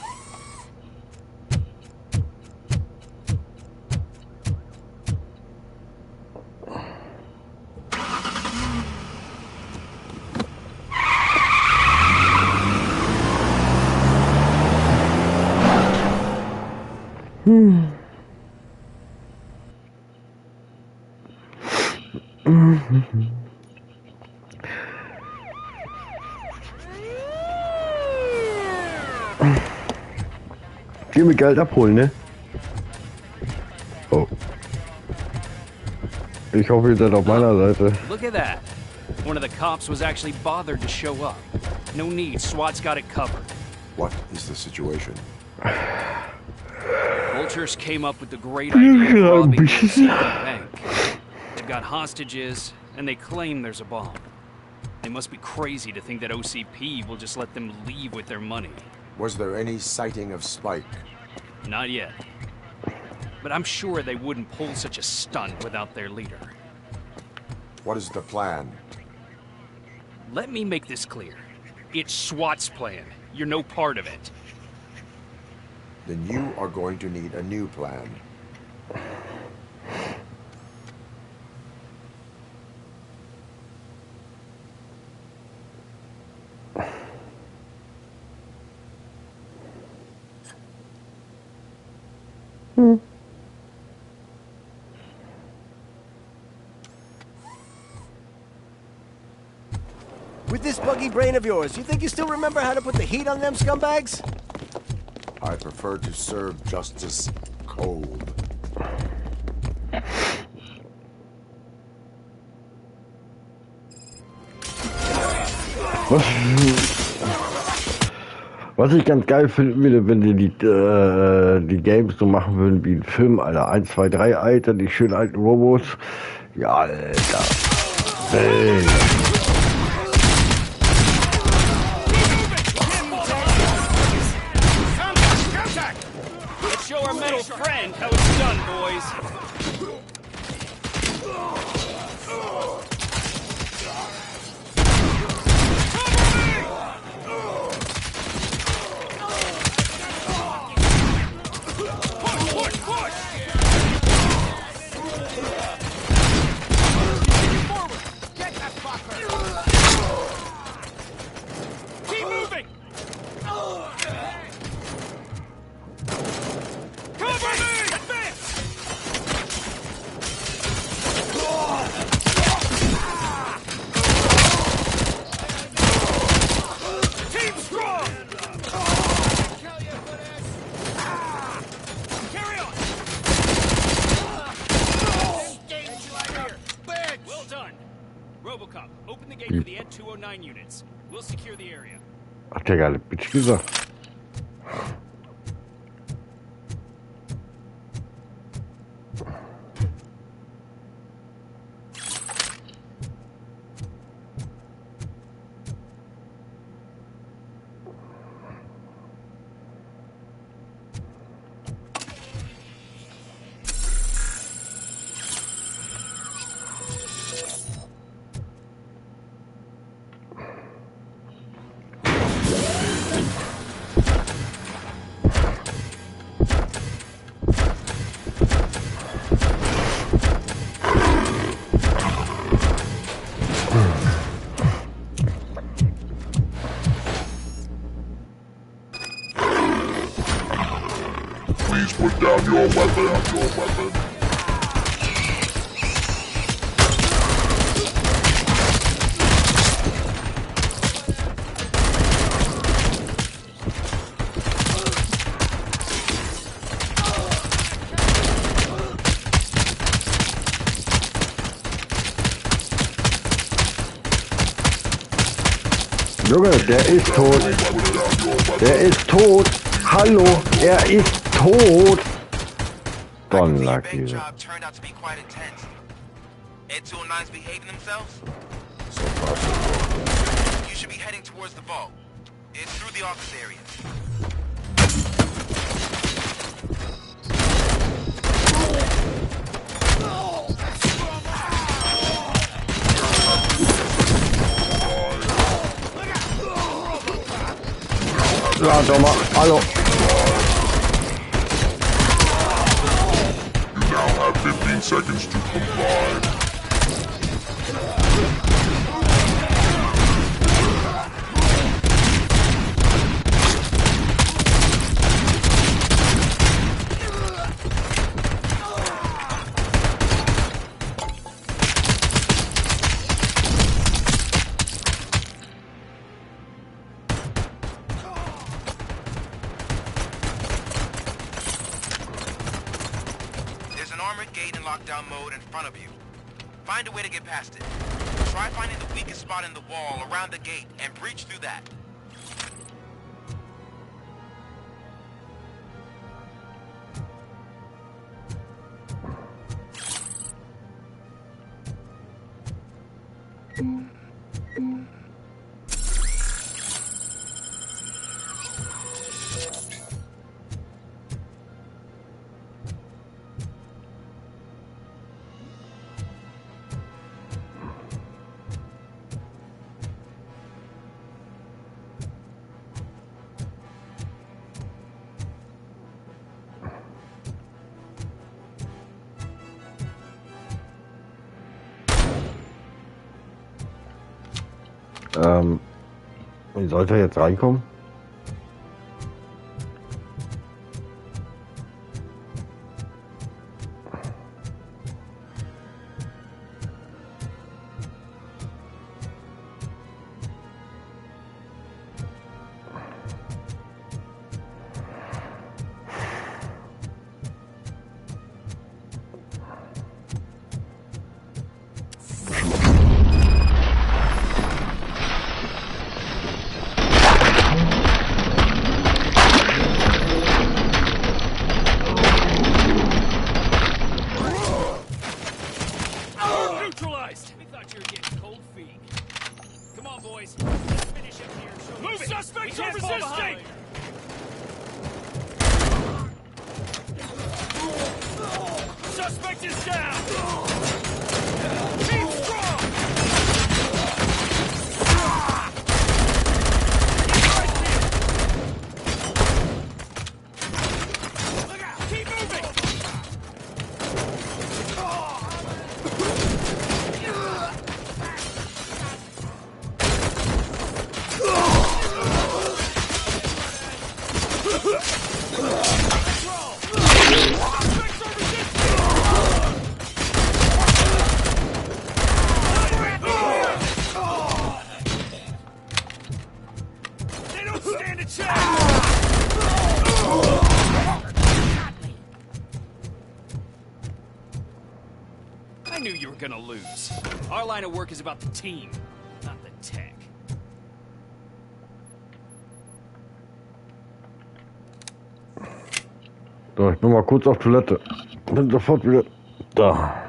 Geh mir Geld abholen, ne? Oh. Ich hoffe, ihr seid auf meiner Seite. Look at that. One of the cops was actually bothered to show up. No need, SWAT's got it covered. What is the situation? Vultures came up with the great idea of robbing the OCP bank. They've got hostages, and they claim there's a bomb. They must be crazy to think that OCP will just let them leave with their money. Was there any sighting of Spike? Not yet. But I'm sure they wouldn't pull such a stunt without their leader. What is the plan? Let me make this clear. It's SWAT's plan. You're no part of it. Then you are going to need a new plan. With this buggy brain of yours, you think you still remember how to put the heat on them scumbags? I prefer to serve justice cold. Was ich ganz geil finden würde, wenn die Games so machen würden wie ein Film, Alter. 1, 2, 3, Alter, die schönen alten Robos. Ja, Alter. Hey. Let's show our metal friend how it's done, boys. RoboCop, open the gate for the Ed-209 units. We'll secure the area. Ach, der geile Bitch gesagt. Please put down your weapon. Junge, der ist tot. Der ist tot. Hallo, er ist tot. Donnerkugel. Turned out to be quite intense. Ed-209's behaving themselves? So far, so good. You should be heading towards the vault. It's through the office area. Ja, doch mal. Hallo. You now have 15 seconds to comply. armored gate in lockdown mode in front of you. Find a way to get past it. Try finding the weakest spot in the wall around the gate and breach through that. Wie sollte er jetzt reinkommen? I knew you were gonna lose. Our line of work is about the team, not the tech. So, ich bin mal kurz auf Toilette. Bin sofort wieder da.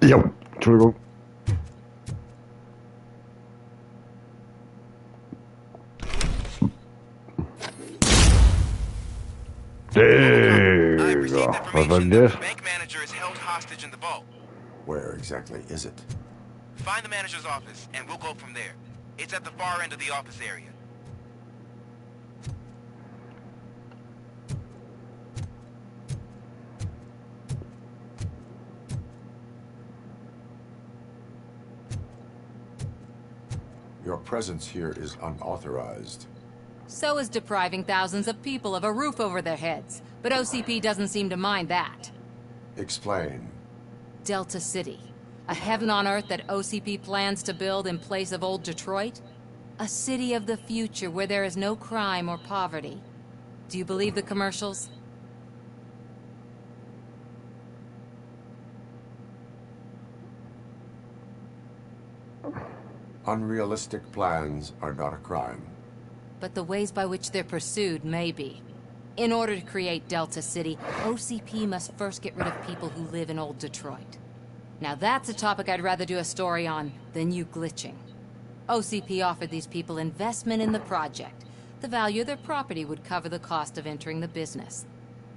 Jo, Entschuldigung. I perceive Was soll das? The bank manager is held hostage in the vault. Where exactly is it? Find the manager's office, and we'll go from there. It's at the far end of the office area. Your presence here is unauthorized. So is depriving thousands of people of a roof over their heads. But OCP doesn't seem to mind that. Explain. Delta City. A heaven on earth that OCP plans to build in place of old Detroit? A city of the future where there is no crime or poverty. Do you believe the commercials? Unrealistic plans are not a crime. But the ways by which they're pursued may be. In order to create Delta City, OCP must first get rid of people who live in old Detroit. Now that's a topic I'd rather do a story on than you glitching. OCP offered these people investment in the project. The value of their property would cover the cost of entering the business.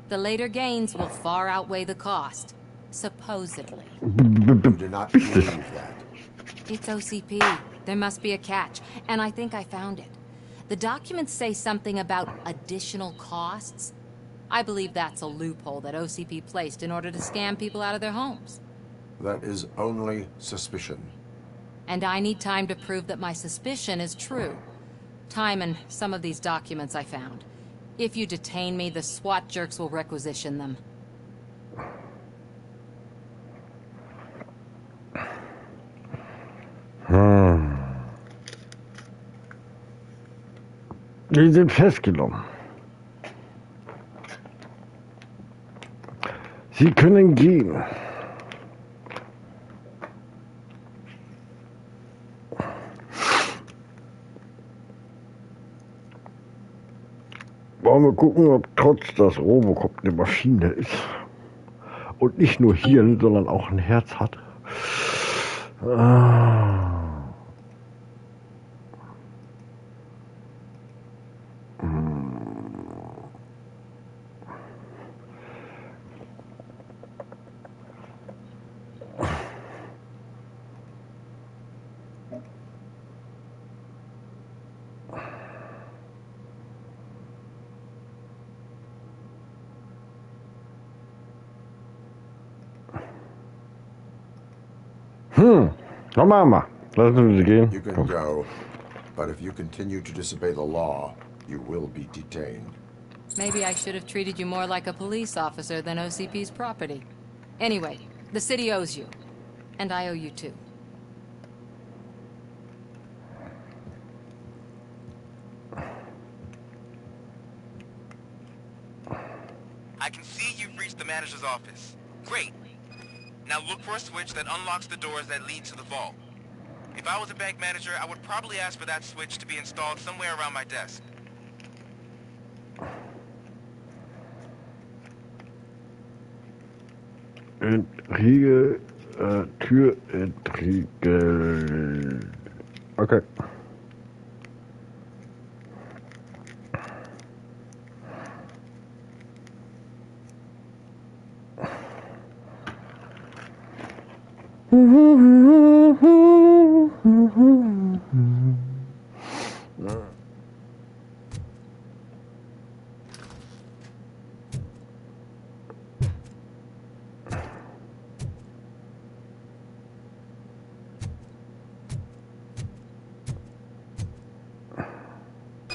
The later gains will far outweigh the cost. Supposedly. You do not believe that. It's OCP. There must be a catch, and I think I found it. The documents say something about additional costs. I believe that's a loophole that OCP placed in order to scam people out of their homes. That is only suspicion. And I need time to prove that my suspicion is true. Time and some of these documents I found. If you detain me, the SWAT jerks will requisition them. Die sind festgenommen. Sie können gehen. Wollen wir gucken, ob trotz dass RoboCop eine Maschine ist und nicht nur Hirn, sondern auch ein Herz hat. Dann machen wir. Lassen Sie gehen. You can go, but if you continue to disobey the law, you will be detained. Maybe I should have treated you more like a police officer than OCP's property. Anyway, the city owes you. And I owe you too. I can see you've reached the manager's office. Great. Now look for a switch that unlocks the doors that lead to the vault. If I was a bank manager, I would probably ask for that switch to be installed somewhere around my desk. Entriegel, Tür entriegel. Okay.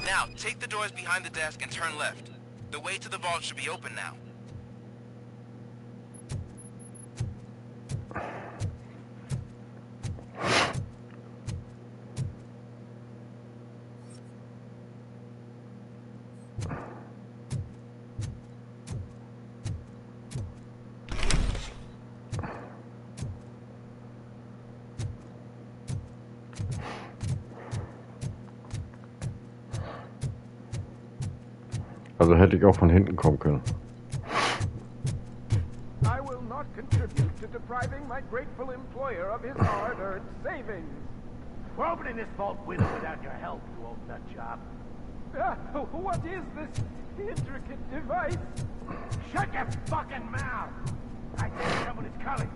Now, take the doors behind the desk and turn left. The way to the vault should be open now. Also hätte ich auch von hinten kommen können. I will not contribute to depriving my grateful employer of his hard-earned savings. We're opening this vault with or without your help, you old nutjob. What is this intricate device? Shut your fucking mouth! I think someone is calling.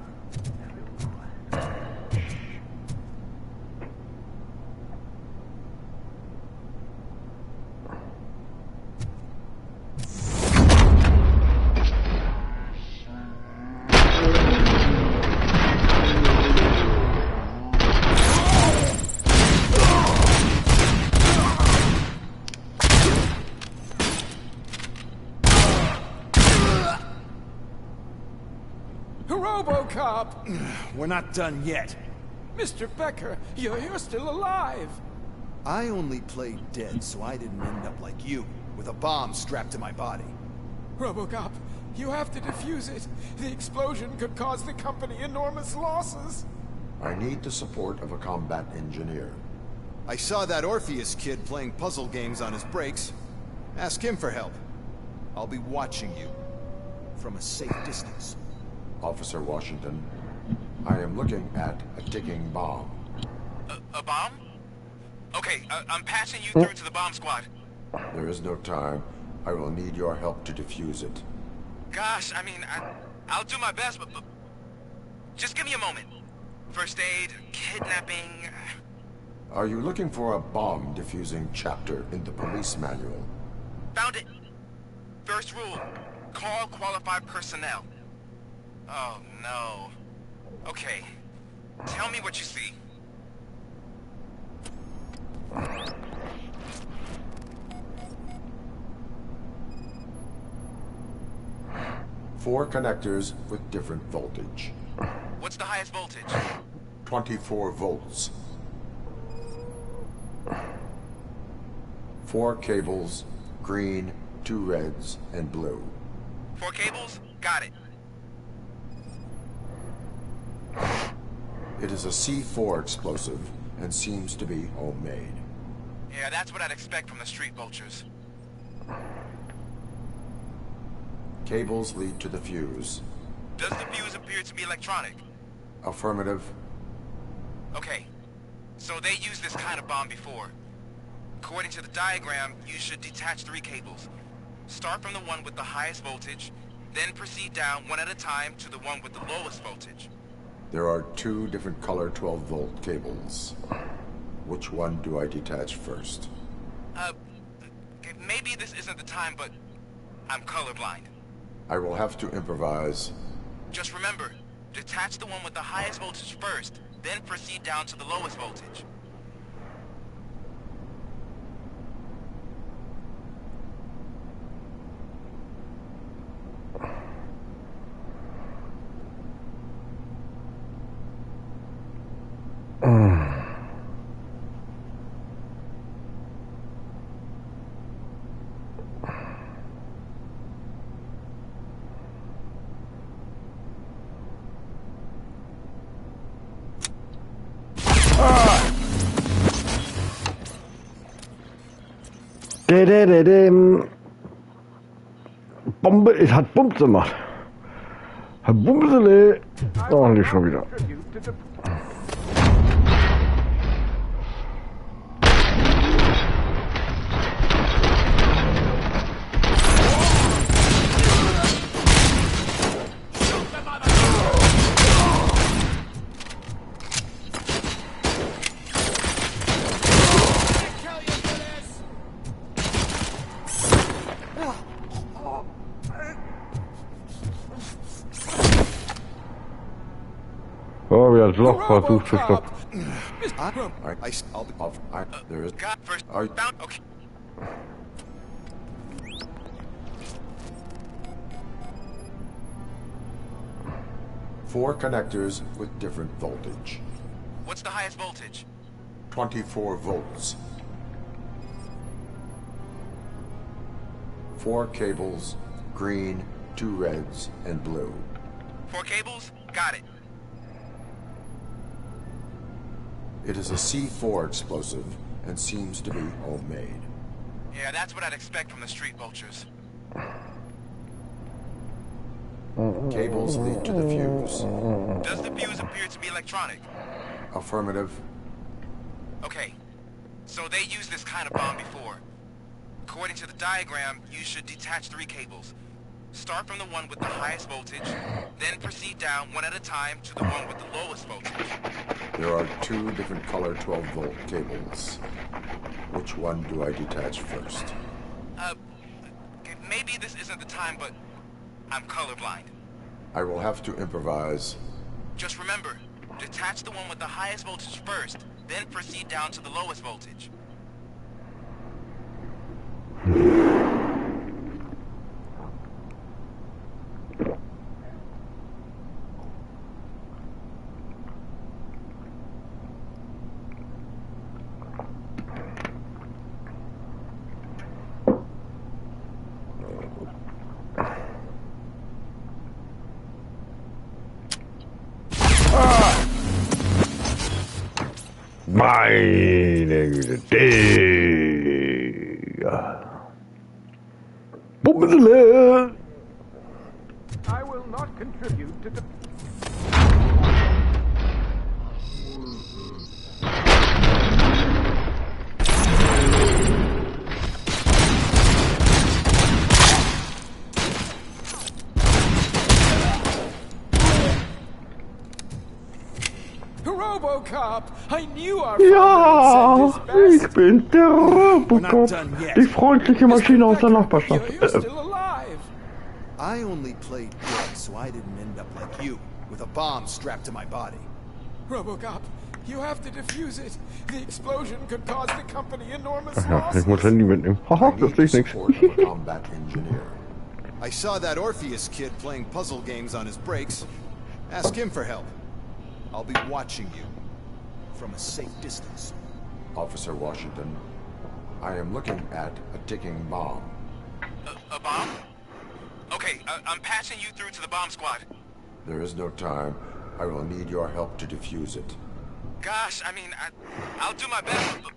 RoboCop! We're not done yet. Mr. Becker, you're still alive! I only played dead so I didn't end up like you, with a bomb strapped to my body. RoboCop, you have to defuse it. The explosion could cause the company enormous losses. I need the support of a combat engineer. I saw that Orpheus kid playing puzzle games on his breaks. Ask him for help. I'll be watching you. From a safe distance. Officer Washington, I am looking at a ticking bomb. A bomb? Okay, I'm passing you through to the bomb squad. There is no time. I will need your help to defuse it. Gosh, I mean, I'll do my best, but just give me a moment. First aid, kidnapping... Are you looking for a bomb defusing chapter in the police manual? Found it. First rule, call qualified personnel. Oh, no. Okay. Tell me what you see. Four connectors with different voltage. What's the highest voltage? 24 volts. 4 cables, green, 2 reds, and blue. 4 cables? Got it. It is a C4 explosive and seems to be homemade. Yeah, that's what I'd expect from the street vultures. Cables lead to the fuse. Does the fuse appear to be electronic? Affirmative. Okay. So they used this kind of bomb before. According to the diagram, you should detach 3 cables. Start from the one with the highest voltage, then proceed down one at a time to the one with the lowest voltage. There are 2 different color 12-volt cables. Which one do I detach first? Maybe this isn't the time, but I'm colorblind. I will have to improvise. Just remember, detach the one with the highest voltage first, then proceed down to the lowest voltage. Bombe, es hat Bums gemacht. Hat Bumsele. Oh, nicht schon wieder. Oh, wie er das Loch versucht zu stoppen. There is... Okay. Four connectors with different voltage. What's the highest voltage? 24 volts. 4 cables, green, 2 reds, and blue. 4 cables? Got it. It is a C4 explosive and seems to be homemade. Yeah, that's what I'd expect from the street vultures. Cables lead to the fuse. Does the fuse appear to be electronic? Affirmative. Okay. So they used this kind of bomb before. According to the diagram, you should detach 3 cables. Start from the one with the highest voltage, then proceed down one at a time to the one with the lowest voltage. There are 2 different color 12-volt cables. Which one do I detach first? Maybe this isn't the time, but I'm colorblind. I will have to improvise. Just remember, detach the one with the highest voltage first, then proceed down to the lowest voltage. Meine Güte. Bummele. I will not contribute to the... RoboCop! I knew our Ja, ich bin der RoboCop. Die freundliche Maschine aus der Nachbarschaft. I only played dead so I didn't end up like you, with a bomb strapped to my body. RoboCop, you have to defuse it. The explosion could cause the company enormous Ach ja, losses. ich muss Handy mitnehmen. Haha, das sehe ich nichts. I saw that Orpheus kid playing puzzle games on his breaks. Ask him for help. I'll be watching you from a safe distance. Officer Washington, I am looking at a ticking bomb. A bomb? Okay, I'm passing you through to the bomb squad. There is no time. I will need your help to defuse it. Gosh, I mean, I'll do my best, but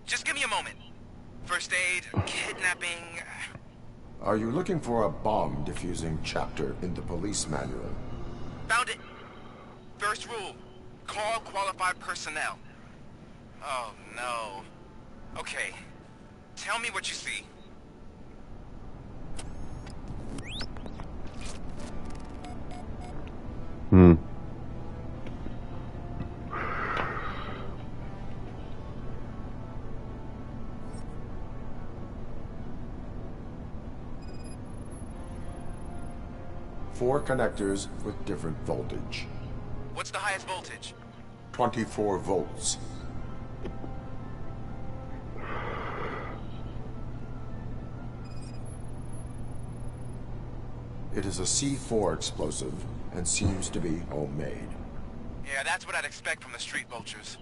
just give me a moment. First aid, kidnapping... Are you looking for a bomb defusing chapter in the police manual? Found it. First rule, call qualified personnel. Oh, no. Okay, tell me what you see. Four connectors with different voltage. What's the highest voltage? 24 volts. It is a C4 explosive and seems to be homemade. Yeah, that's what I'd expect from the street vultures.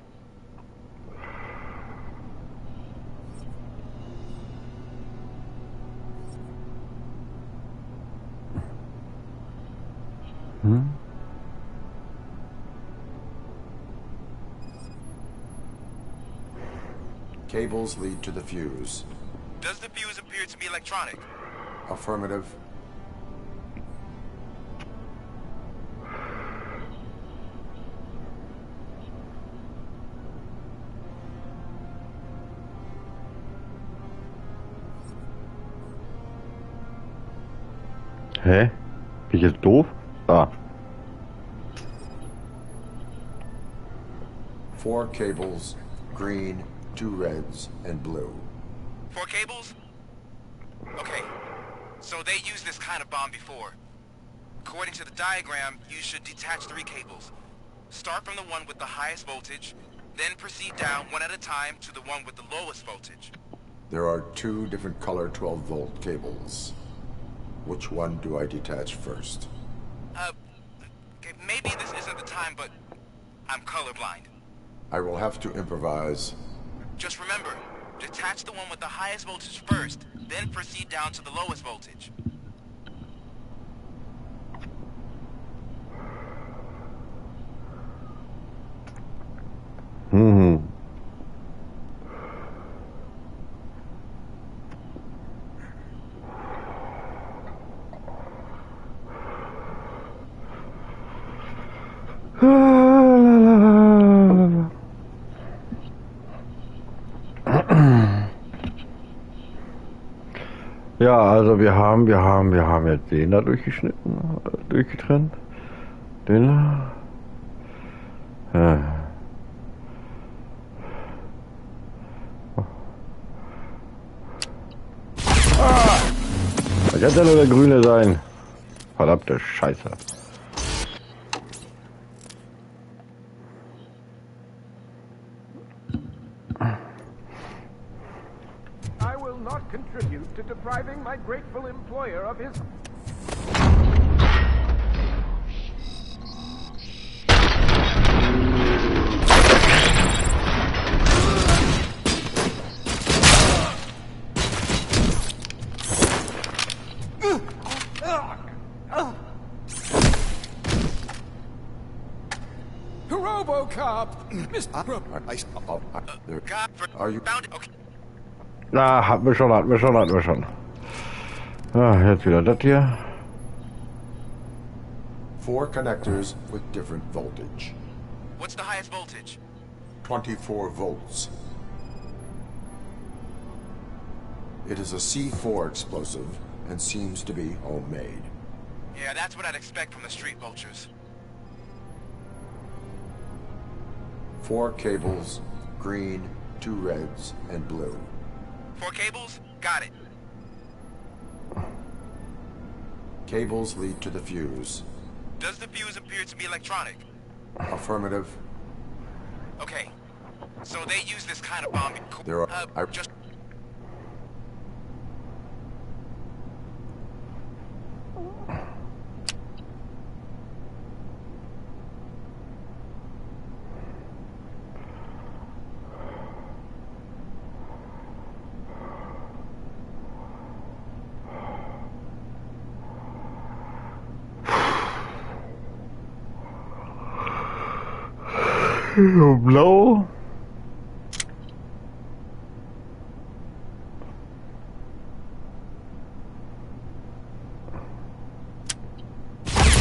Cables lead to the fuse. Does the fuse appear to be electronic? Affirmative. Hä? Bin ich jetzt doof? Ah. 4 cables, green, 2 reds, and blue. 4 cables? Okay, so they used this kind of bomb before. According to the diagram, you should detach 3 cables. Start from the one with the highest voltage, then proceed down one at a time to the one with the lowest voltage. There are 2 different color 12-volt cables. Which one do I detach first? Okay, maybe this isn't the time, but I'm colorblind. I will have to improvise. Just remember, detach the one with the highest voltage first, then proceed down to the lowest voltage. Ja, also wir haben jetzt den da durchgeschnitten, durchgetrennt. Den da. Ja. Das kann ja nur der Grüne sein. Verdammte Scheiße. I will not contribute to depriving my grateful employer of his... RoboCop! Mr. Are you... Na, hatten wir schon. Ah, jetzt wieder das hier. 4 connectors with different voltage. What's the highest voltage? 24 volts. It is a C4 explosive and seems to be homemade. Yeah, that's what I'd expect from the street vultures. 4 cables, green, 2 reds, and blue. 4 cables? Got it. Cables lead to the fuse. Does the fuse appear to be electronic? Affirmative. Okay. So they use this kind of bomb... There are... just... Blau.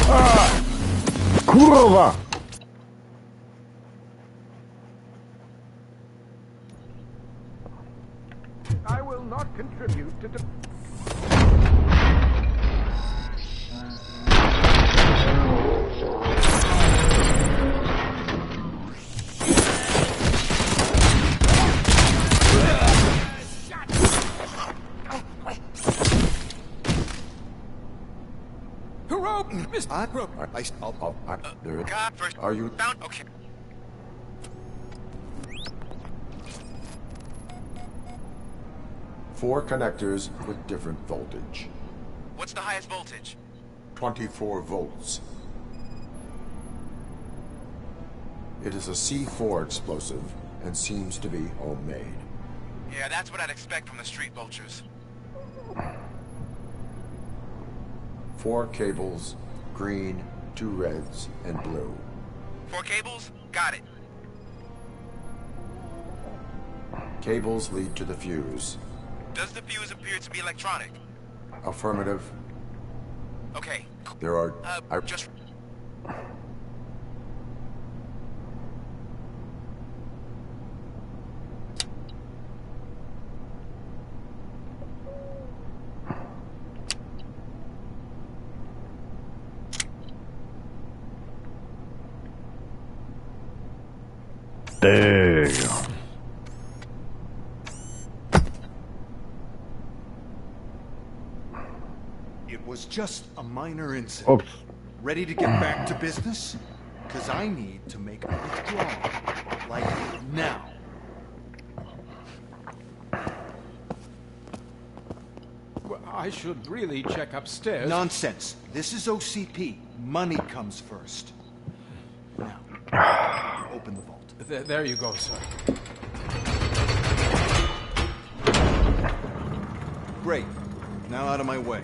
Ah, kurwa. I will not contribute to... Are you... Okay. Four connectors with different voltage. What's the highest voltage? 24 volts. It is a C4 explosive and seems to be homemade. Yeah, that's what I'd expect from the street vultures. 4 cables, green, 2 reds, and blue. 4 cables? Got it. Cables lead to the fuse. Does the fuse appear to be electronic? Affirmative. Okay. There are... just... There you go. It was just a minor incident. Oops. Ready to get back to business? Because I need to make a withdrawal. Like now. Well, I should really check upstairs. Nonsense. This is OCP. Money comes first. Now, open the vault. There you go, sir. Great. Now out of my way.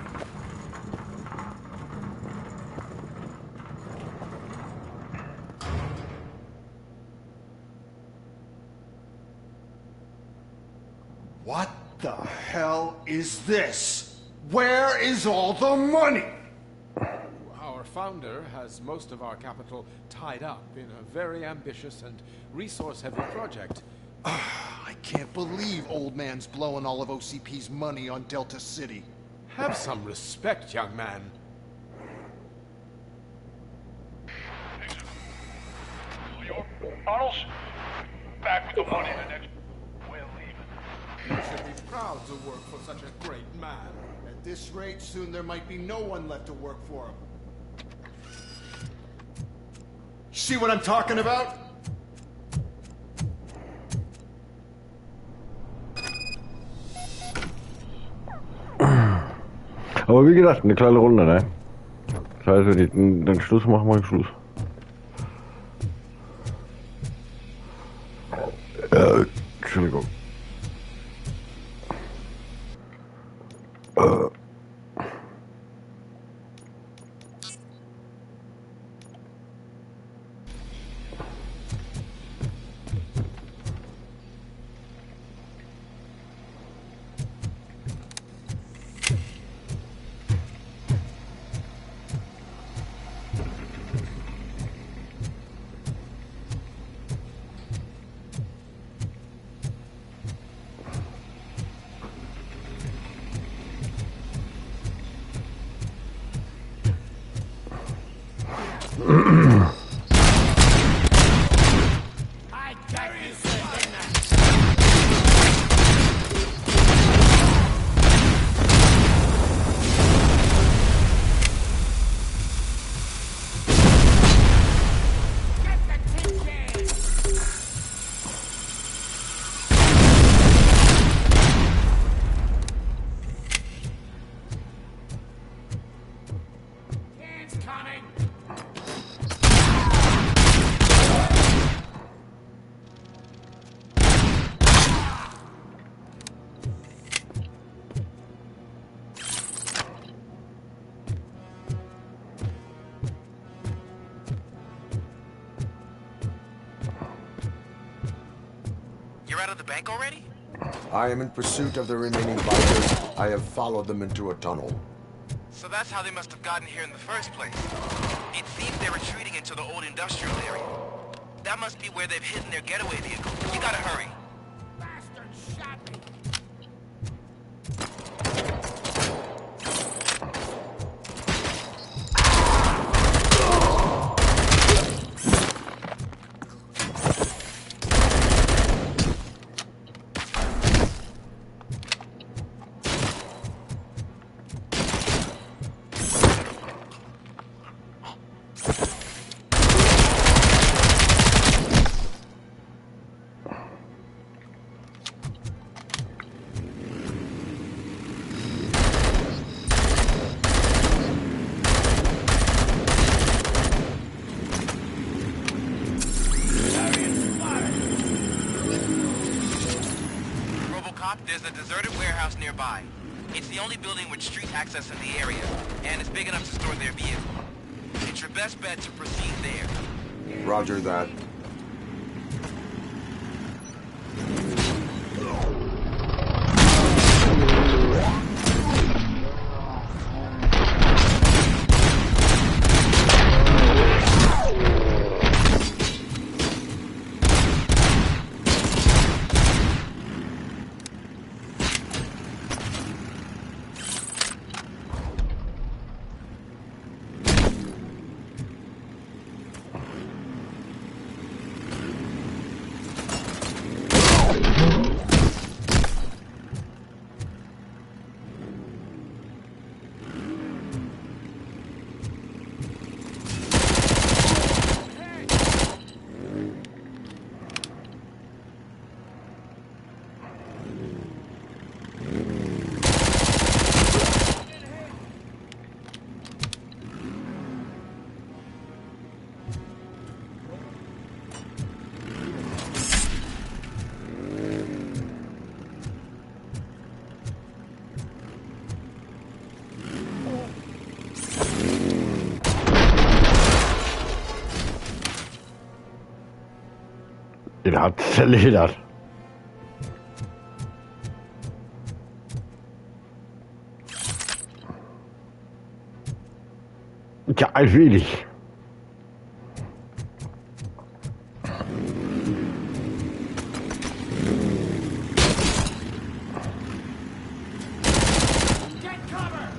What the hell is this? Where is all the money? Our founder has most of our capital tied up in a very ambitious and resource-heavy project. I can't believe old man's blowing all of OCP's money on Delta City. Have some respect, young man. Arnold's back with the money the next. We're leaving. You should be proud to work for such a great man. At this rate, soon there might be no one left to work for him. See what I'm talking about? Aber wie gesagt, eine kleine Runde, ne? Das heißt, wenn den Schluss machen wir Schluss. Entschuldigung. You're out of the bank already? I am in pursuit of the remaining bikers. I have followed them into a tunnel. So that's how they must have gotten here in the first place. It seems they're retreating into the old industrial area. That must be where they've hidden their getaway vehicle. You gotta hurry. Bastard shot me. There's a deserted warehouse nearby. It's the only building with street access in the area, and it's big enough to store their vehicle. It's your best bet to proceed there. Roger that. Den hat zerledert. Ja, ein wenig. Get cover!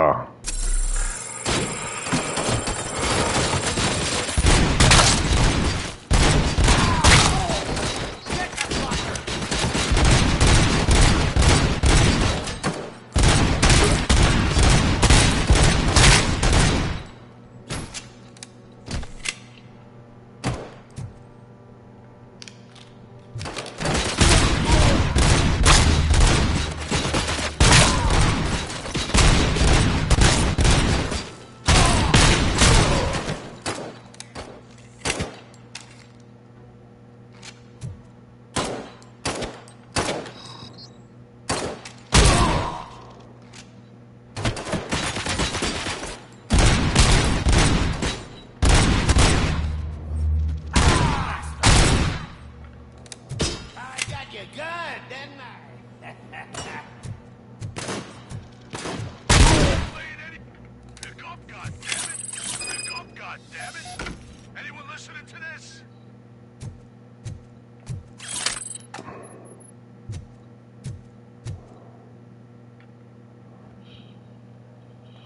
Mierda.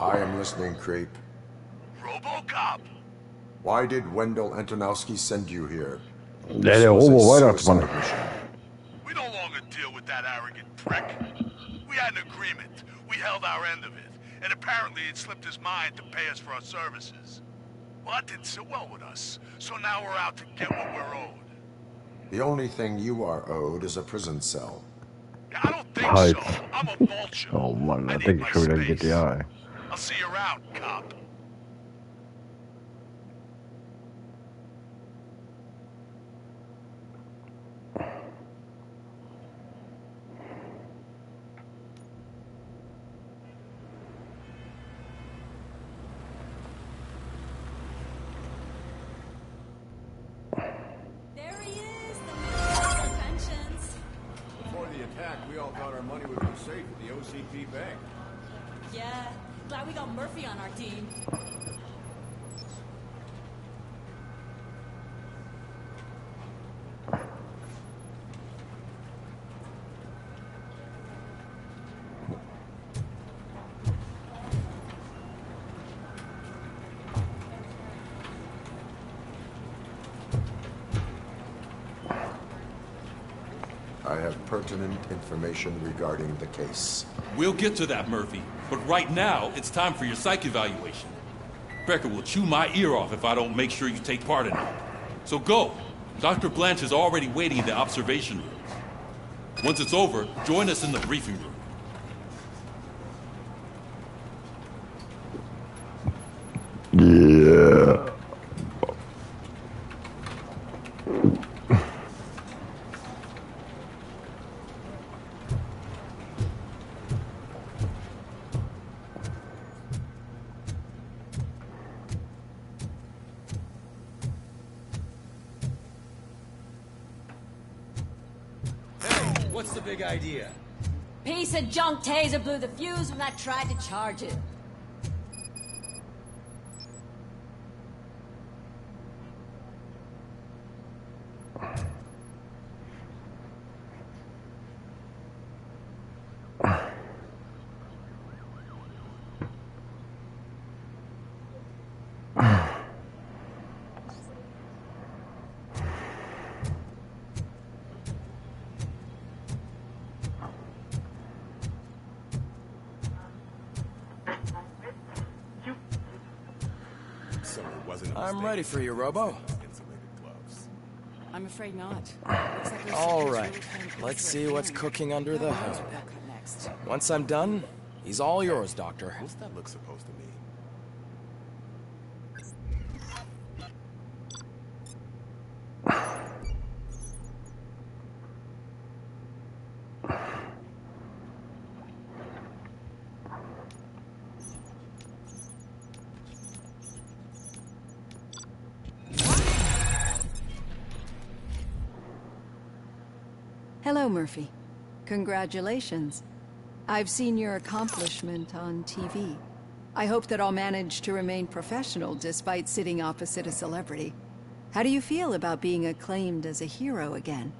I am listening, Creep. RoboCop! Why did Wendell Antonowski send you here? Der Robo-Weihnachtsmann. We no longer deal with that arrogant prick. We had an agreement. We held our end of it. And apparently it slipped his mind to pay us for our services. Well, that didn't sit well with us. So now we're out to get what we're owed. The only thing you are owed is a prison cell. I don't think Halt. so. I'm a vulture. Oh Mann, da denke ich schon wieder an GTA. I'll see you around, cop. There he is, the man of pensions. Before the attack, we all thought our money would be safe at the OCP bank. Yeah, glad we got Murphy on our team. I have pertinent information regarding the case. We'll get to that, Murphy. But right now, it's time for your psych evaluation. Becker will chew my ear off if I don't make sure you take part in it. So go. Dr. Blanche is already waiting in the observation room. Once it's over, join us in the briefing room. Yeah. What's the big idea? Piece of junk taser blew the fuse when I tried to charge it. I'm ready for you, Robo. I'm afraid not. All right, let's see what's cooking under the hood. Once I'm done, he's all yours, Doctor. What's that look supposed to mean? Hello, Murphy. Congratulations. I've seen your accomplishment on TV. I hope that I'll manage to remain professional despite sitting opposite a celebrity. How do you feel about being acclaimed as a hero again?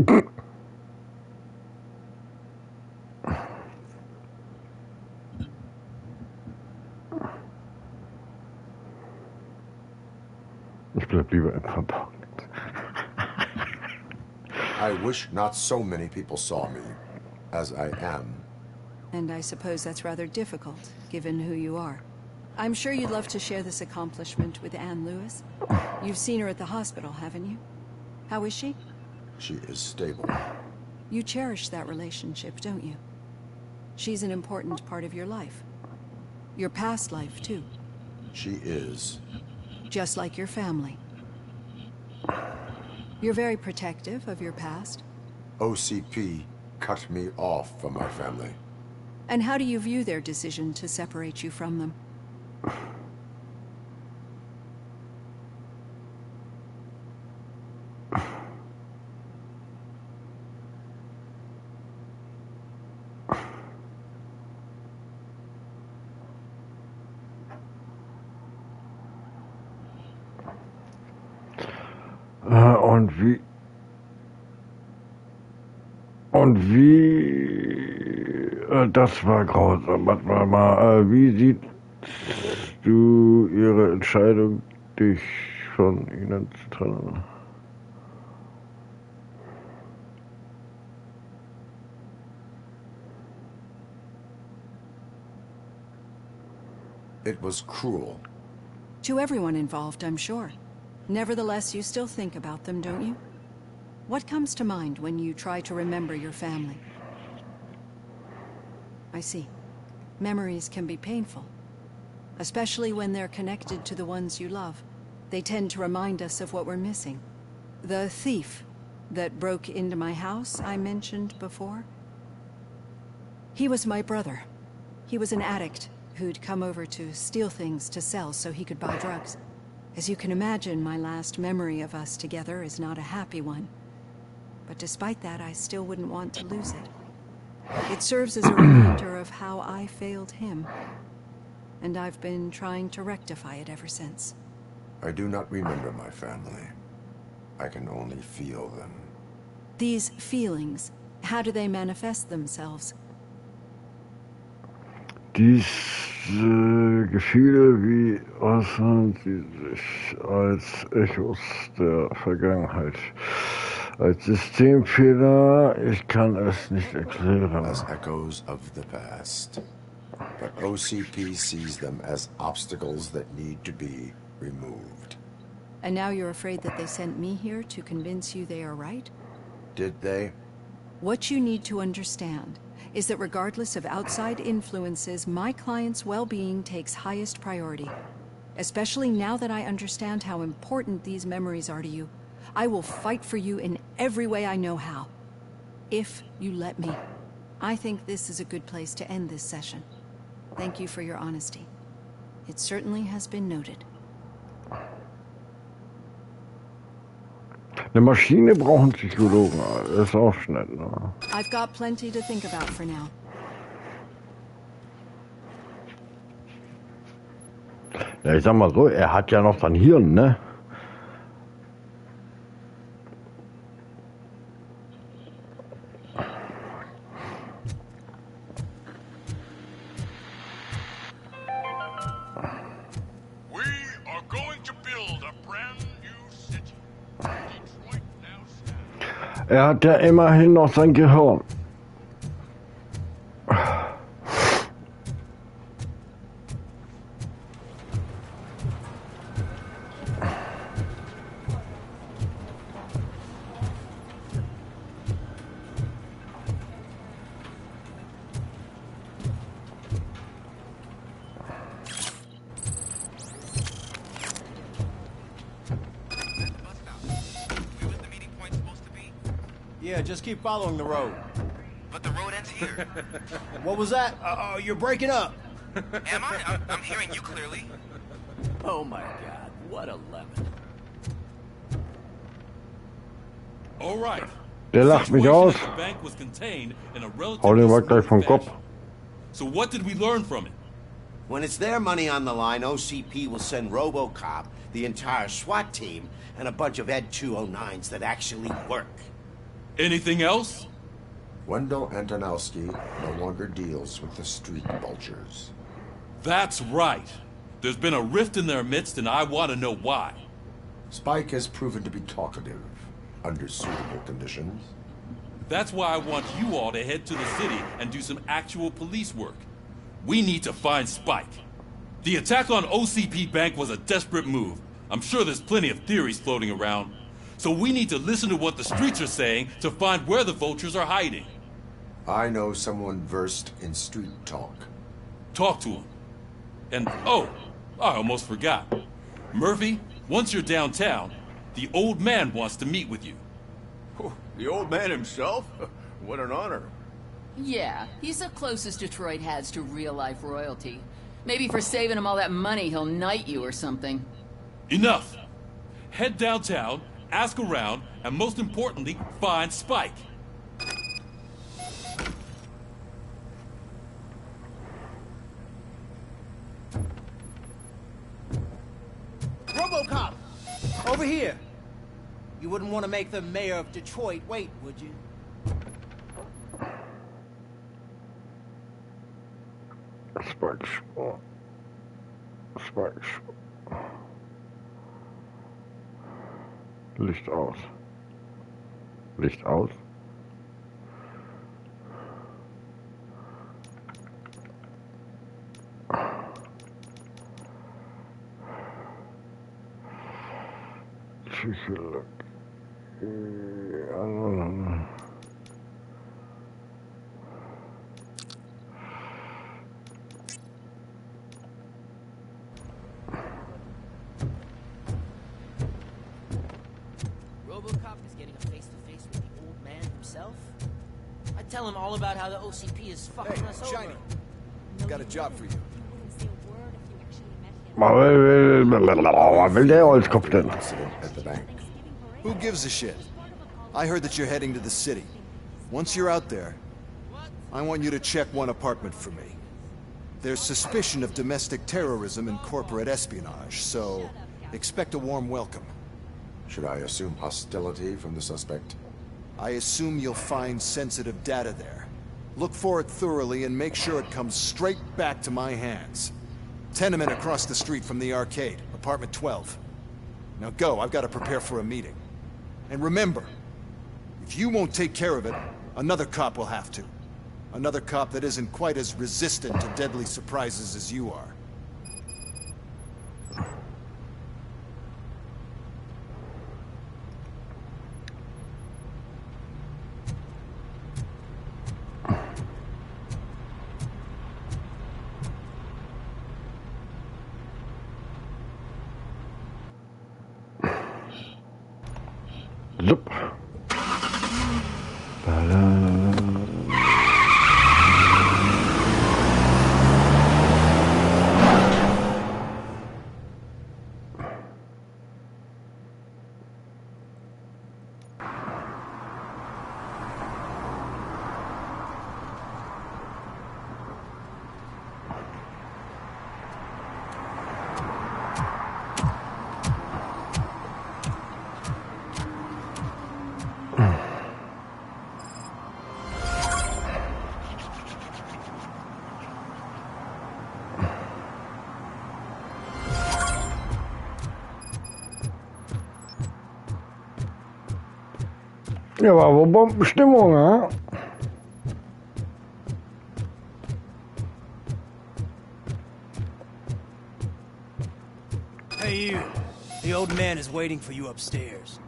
Ich bleib lieber im Verband. I wish not so many people saw me as I am. And I suppose that's rather difficult, given who you are. I'm sure you'd love to share this accomplishment with Anne Lewis. You've seen her at the hospital, haven't you? How is she? She is stable. You cherish that relationship, don't you? She's an important part of your life. Your past life, too. She is. Just like your family. You're very protective of your past. OCP cut me off from my family. And how do you view their decision to separate you from them? Das war grausam. Warte mal, wie siehst du ihre Entscheidung, dich von ihnen zu trennen? It was cruel. To everyone involved, I'm sure. Nevertheless, you still think about them, don't you? What comes to mind when you try to remember your family? I see. Memories can be painful, especially when they're connected to the ones you love. They tend to remind us of what we're missing. The thief that broke into my house I mentioned before? He was my brother. He was an addict who'd come over to steal things to sell so he could buy drugs. As you can imagine, my last memory of us together is not a happy one. But despite that, I still wouldn't want to lose it. It serves as a reminder of how I failed him. And I've been trying to rectify it ever since. I do not remember my family. I can only feel them. These feelings, how do they manifest themselves? Diese Gefühle, wie äußern sie sich als Echos der Vergangenheit? Als Systemfehler, ich kann es nicht erklären. As echoes of the past. But OCP sees them as obstacles that need to be removed. And now you're afraid that they sent me here to convince you they are right? Did they? What you need to understand is that regardless of outside influences, my client's well-being takes highest priority. Especially now that I understand how important these memories are to you. I will fight for you in every way I know how. If you let me. I think this is a good place to end this session. Thank you for your honesty. It certainly has been noted. Eine Maschine braucht einen Psychologen, das ist auch schnell. Ne? I've got plenty to think about for now. Ja, ich sag mal so, er hat ja noch sein Hirn, ne? Er hat ja immerhin noch sein Gehirn. Yeah, just keep following the road. But the road ends here. What was that? You're breaking up. Am I? I'm hearing you clearly. Oh my god, what a lemon. All right. Der lacht mich aus. The bank was contained in a Hau den relatively mal gleich vom smooth Kopf. fashion. So what did we learn from it? When it's their money on the line, OCP will send RoboCop, the entire SWAT team, and a bunch of Ed 209s that actually work. Anything else? Wendell Antonowski no longer deals with the street vultures. That's right. There's been a rift in their midst, and I want to know why. Spike has proven to be talkative under suitable conditions. That's why I want you all to head to the city and do some actual police work. We need to find Spike. The attack on OCP Bank was a desperate move. I'm sure there's plenty of theories floating around. So we need to listen to what the streets are saying to find where the vultures are hiding. I know someone versed in street talk. Talk to him. And, oh, I almost forgot. Murphy, once you're downtown, the old man wants to meet with you. Oh, the old man himself? What an honor. Yeah, he's the closest Detroit has to real-life royalty. Maybe for saving him all that money, he'll knight you or something. Enough! Head downtown, ask around, and most importantly, find Spike. RoboCop! Over here! You wouldn't want to make the mayor of Detroit wait, would you? Spike. Spike. Licht aus. Licht aus. Psychologie. RoboCop is getting a face-to-face with the old man himself? I tell him all about how the OCP is fucking us over. Shiny, got a job for you. Was will der Holzkopf denn? At the bank. Who gives a shit? I heard that you're heading to the city. Once you're out there, I want you to check one apartment for me. There's suspicion of domestic terrorism and corporate espionage, so expect a warm welcome. Should I assume hostility from the suspect? I assume you'll find sensitive data there. Look for it thoroughly and make sure it comes straight back to my hands. Tenement across the street from the arcade, apartment 12. Now go, I've got to prepare for a meeting. And remember, if you won't take care of it, another cop will have to. Another cop that isn't quite as resistant to deadly surprises as you are. Zup. Ja, war wohl Bombenstimmung, ja? Hey, you. The old man is waiting for you upstairs.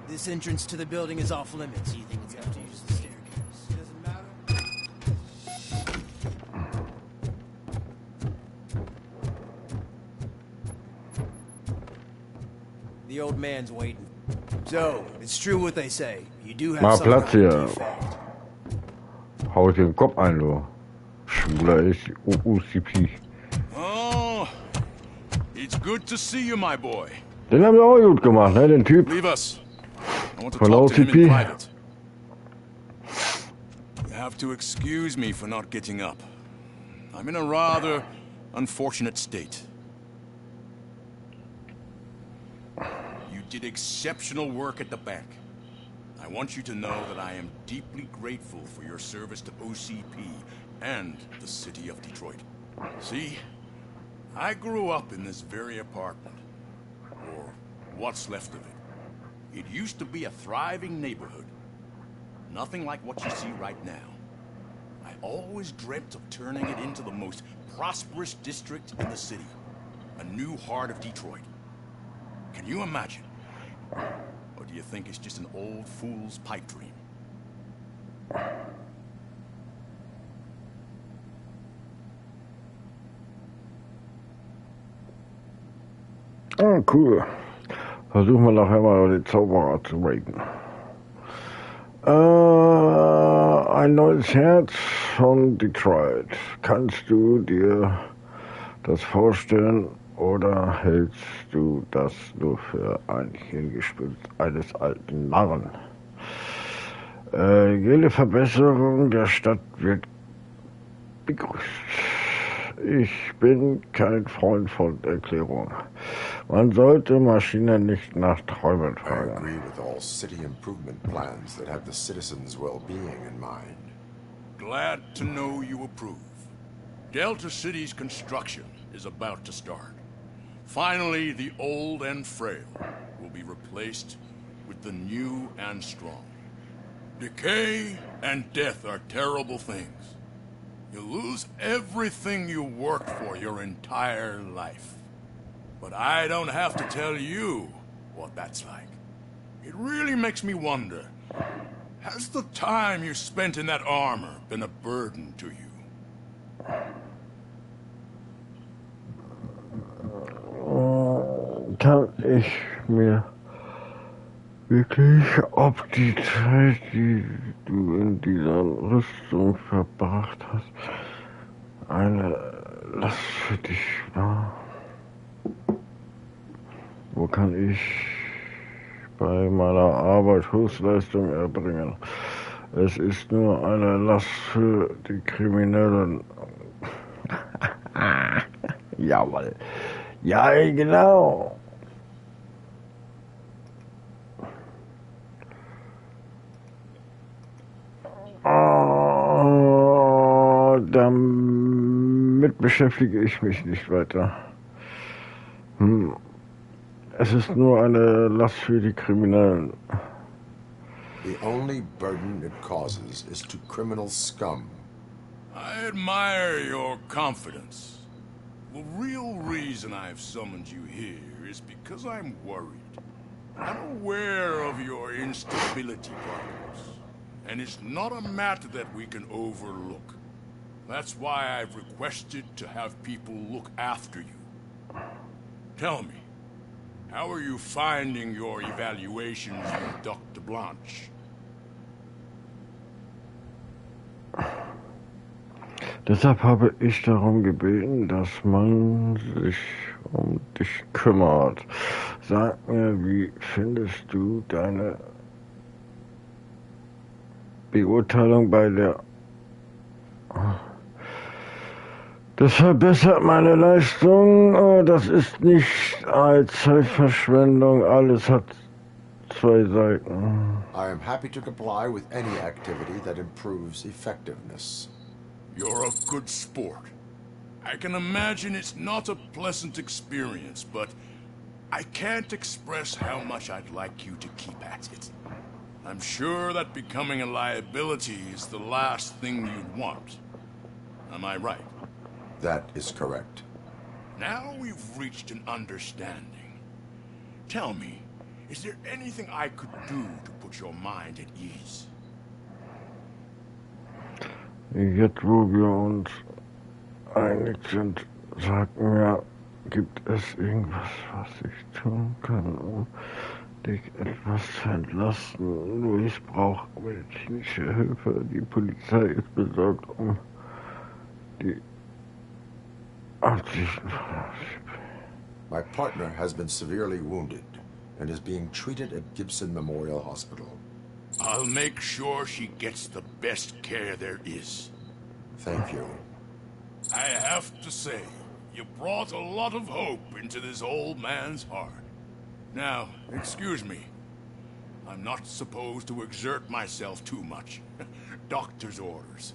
This entrance to the building is off limits. You think it's have to use the staircase? Doesn't matter. The old man's waiting. So, it's true what they say. You do have Mal some Platz kind of hier. defect. Hau ich den Kopf ein, du. Schwuler ist OCP. Oh, it's good to see you, my boy. Den haben sie auch gut gemacht, ne, den Typ. Leave us. I want to Von talk to him in OCP. private. You have to excuse me for not getting up. I'm in a rather unfortunate state. You did exceptional work at the bank. I want you to know that I am deeply grateful for your service to OCP and the city of Detroit. See, I grew up in this very apartment, or what's left of it. It used to be a thriving neighborhood. Nothing like what you see right now. I always dreamt of turning it into the most prosperous district in the city. A new heart of Detroit. Can you imagine? Or do you think it's just an old fool's pipe dream? Ah, cool. Versuchen wir nachher mal den Zauberer zu breaken. Ein neues Herz von Detroit. Kannst du dir das vorstellen oder hältst du das nur für ein Hirngespinst eines alten Narren? Jede Verbesserung der Stadt wird begrüßt. Ich bin kein Freund von Erklärungen. Man sollte Maschinen nicht nach Träumen I fragen. agree with all city improvement plans that have the citizens' well-being in mind. Glad to know you approve. Delta City's construction is about to start. Finally, the old and frail will be replaced with the new and strong. Decay and death are terrible things. You lose everything you worked for your entire life. But I don't have to tell you what that's like. It really makes me wonder, has the time you spent in that armor been a burden to you? Kann ich mir wirklich ob die Zeit, die du in dieser Rüstung verbracht hast, eine Last für dich war? Wo kann ich bei meiner Arbeit Höchstleistung erbringen? Es ist nur eine Last für die Kriminellen. Jawohl. Ja, genau. Damit beschäftige ich mich nicht weiter. Es ist nur eine Last für die Kriminellen. The only burden it causes is to criminal scum. I admire your confidence. The real reason I've summoned you here is because I'm worried. I'm aware of your instability problems, and it's not a matter that we can overlook. That's why I've requested to have people look after you. Tell me, how are you finding your evaluations with Dr. Blanche? Deshalb habe ich darum gebeten, dass man sich um dich kümmert. Sag mir, wie findest du deine Beurteilung bei der... Das verbessert meine Leistung. Das ist nicht als Zeitverschwendung. Alles hat zwei Seiten. I am happy to comply with any activity that improves effectiveness. You're a good sport. I can imagine it's not a pleasant experience, but I can't express how much I'd like you to keep at it. I'm sure that becoming a liability is the last thing you'd want. Am I right? That is correct. Now we've reached an understanding. Tell me, is there anything I could do to put your mind at ease? Jetzt, wo wir uns einig sind, sag mir, gibt es irgendwas, was ich tun kann, um dich etwas zu entlasten? Luis braucht medizinische Hilfe. Die Polizei ist besorgt um die Absichten von OCP. My partner has been severely wounded and is being treated at Gibson Memorial Hospital. I'll make sure she gets the best care there is. Thank you. I have to say, you brought a lot of hope into this old man's heart. Now, excuse me. I'm not supposed to exert myself too much. Doctor's orders.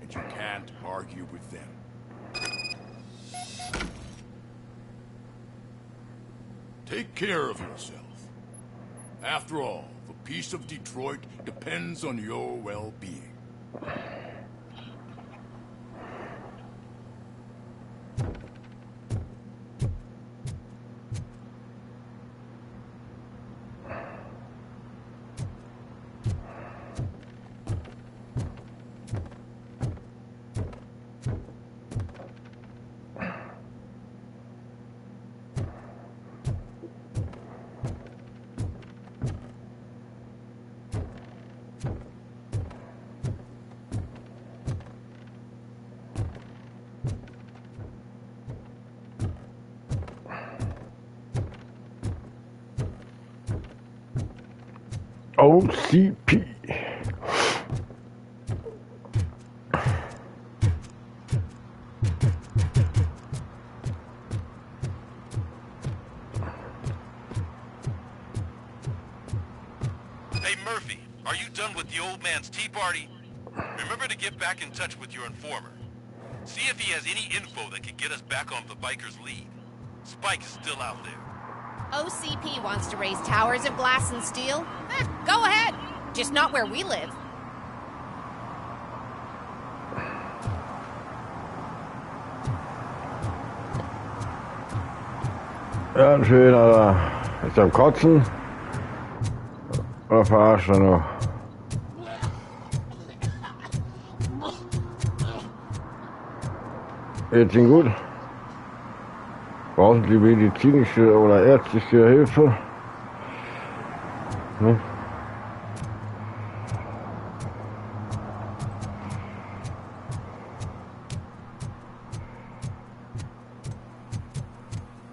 And you can't argue with them. Take care of yourself. After all, the peace of Detroit depends on your well-being. OCP. Hey, Murphy, are you done with the old man's tea party? Remember to get back in touch with your informer. See if he has any info that could get us back on the biker's lead. Spike is still out there. OCP wants to raise towers of glass and steel? Go ahead. Just not where we live. Ja, ein schöner da. Ist am Kotzen. Oder verarscht er nur? Geht's Ihnen gut? Brauchen Sie medizinische oder ärztliche Hilfe? Ne?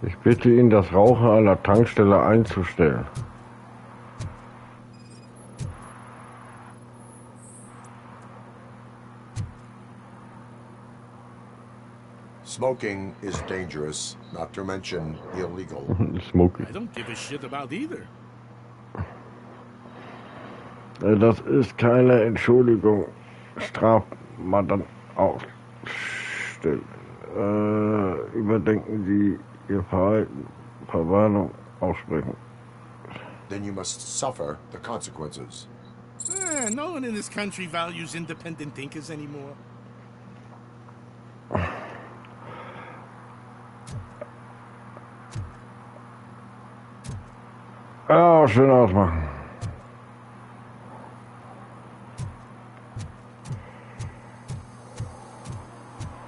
Ich bitte ihn, das Rauchen an der Tankstelle einzustellen. Smoking is dangerous, not to mention illegal. Smoking. I don't give a shit about either. Das ist keine Entschuldigung. Strafmann aufstellen. Überdenken Sie Ihr Verhalten. Verwarnung aussprechen. Then you must suffer the consequences. No one in this country values independent thinkers anymore. Ja, schön ausmachen.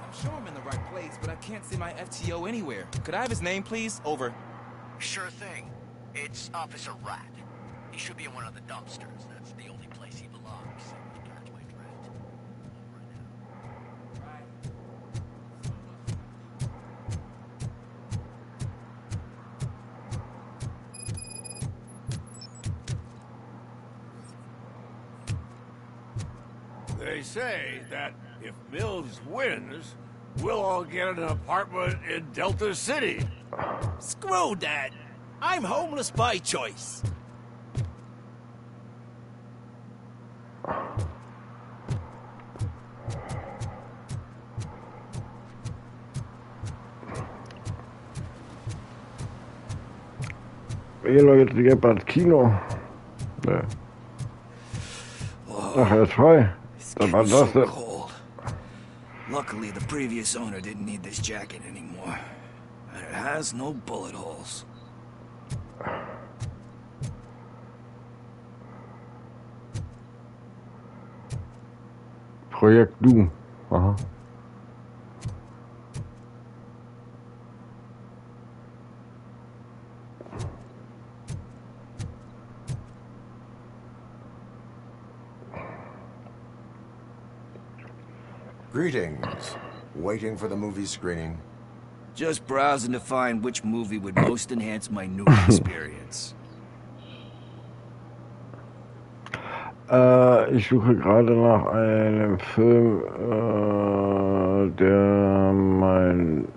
I'm sure I'm in the right place, but I can't see my FTO anywhere. Could I have his name, please? Over. Sure thing. It's Officer Rat. He should be in one of the dumpsters. That's the only place he belongs. Guards my drift. They say that if Mills wins, we'll all get an apartment in Delta City. Screw that! I'm homeless by choice. Hier Leute, die gehen ins Kino. Ne. Ach, er ist frei. Was war das denn? Cold. Luckily, the previous owner didn't need this jacket anymore. And it has no bullet holes. Projekt Du. Aha. Greetings. Waiting for the movie screening. Just browsing to find which movie would most enhance my new experience. Ich suche gerade nach einem Film, der mein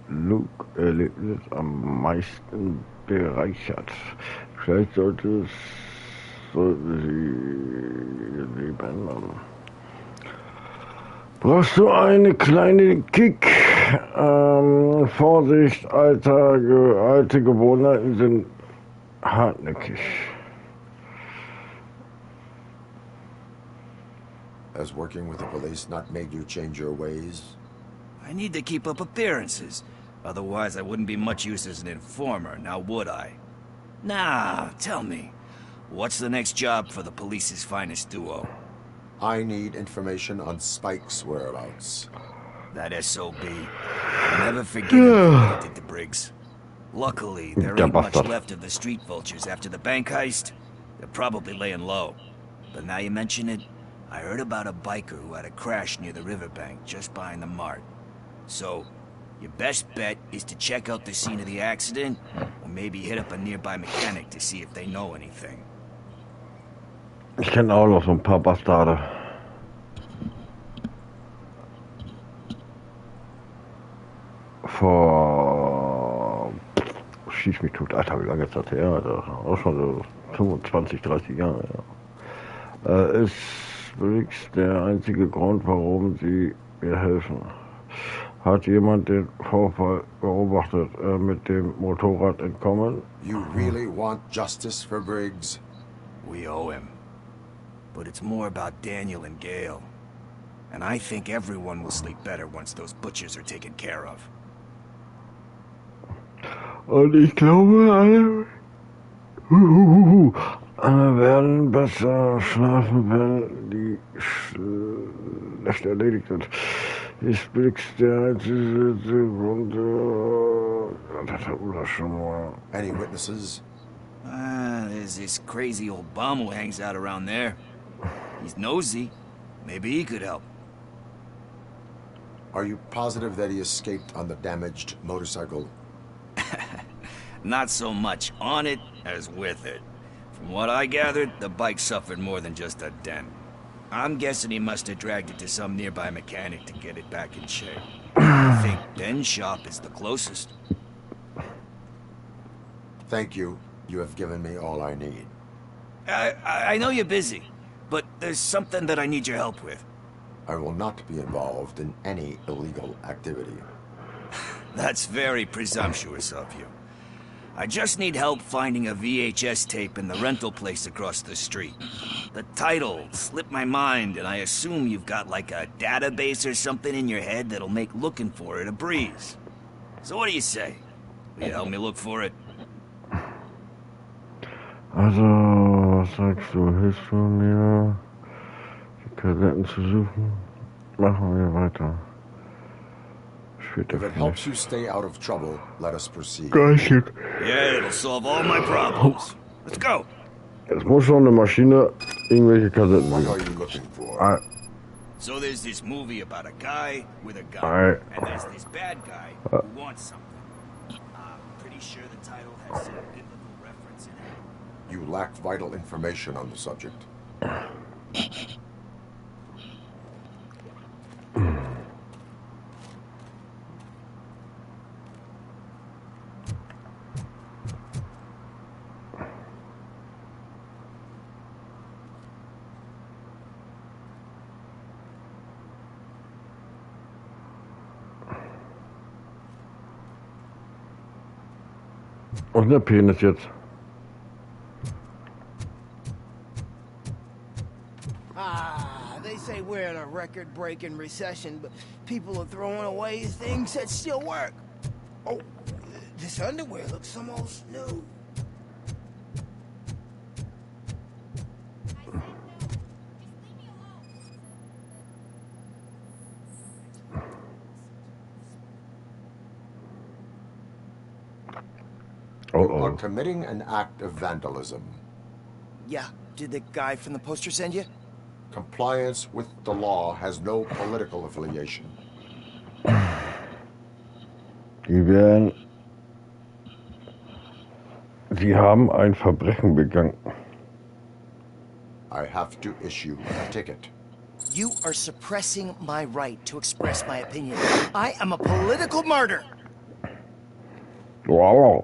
Look-Erlebnis am meisten bereichert. Vielleicht sollten Sie Ihr Leben ändern. Brauchst du eine kleine Kick? Vorsicht, alte Gewohnheiten sind hartnäckig. Has working with the police not made you change your ways? I need to keep up appearances. Otherwise, I wouldn't be much use as an informer, now would I? Nah, tell me. What's the next job for the police's finest duo? I need information on Spike's whereabouts. That SOB. I'll never forget him for what he did to Briggs. Luckily, there ain't much left of the street vultures after the bank heist. They're probably laying low. But now you mention it, I heard about a biker who had a crash near the riverbank just behind the mart. So, your best bet is to check out the scene of the accident, or maybe hit up a nearby mechanic to see if they know anything. Ich kenne auch noch so ein paar Bastarde. Schieß mich tot, Alter, wie lange ist das her? Alter? Auch schon so 25, 30 Jahre, ja. Ist Briggs der einzige Grund, warum Sie mir helfen? Hat jemand den Vorfall beobachtet, mit dem Motorrad entkommen? You really want justice for Briggs? We owe him. But it's more about Daniel and Gale. And I think everyone will sleep better once those butchers are taken care of. Und ich glaube, alle werden besser schlafen, wenn die schlecht erledigt sind. Ist Briggs der einzige Grund, das hatten wir schon mal. Any witnesses? There's this crazy old bum who hangs out around there. He's nosy. Maybe he could help. Are you positive that he escaped on the damaged motorcycle? Not so much on it as with it. From what I gathered, the bike suffered more than just a dent. I'm guessing he must have dragged it to some nearby mechanic to get it back in shape. I think Ben's shop is the closest. Thank you. You have given me all I need. I know you're busy, but there's something that I need your help with. I will not be involved in any illegal activity. That's very presumptuous of you. I just need help finding a VHS tape in the rental place across the street. The title slipped my mind, and I assume you've got like a database or something in your head that'll make looking for it a breeze. So what do you say? Will you help me look for it? Also, was sagst du? Hilfst du mir, die Kassetten zu suchen? Machen wir weiter. If it helps you stay out of trouble, let us proceed. Gleichig. Yeah, it'll solve all my problems. Let's go. Es muss schon eine Maschine irgendwelche Kassetten What machen. are you looking for? So there's this movie about a guy with a gun, and there's this bad guy who wants something. I'm pretty sure the title has some biblical reference in it. You lack vital information on the subject. Und der Penis jetzt. They say we're in a record-breaking recession, but people are throwing away things that still work. Oh, this underwear looks almost new. You are committing an act of vandalism. Yeah, did the guy from the poster send you? Compliance with the law has no political affiliation. Sie haben ein Verbrechen begangen. I have to issue a ticket. You are suppressing my right to express my opinion. I am a political martyr. Wow.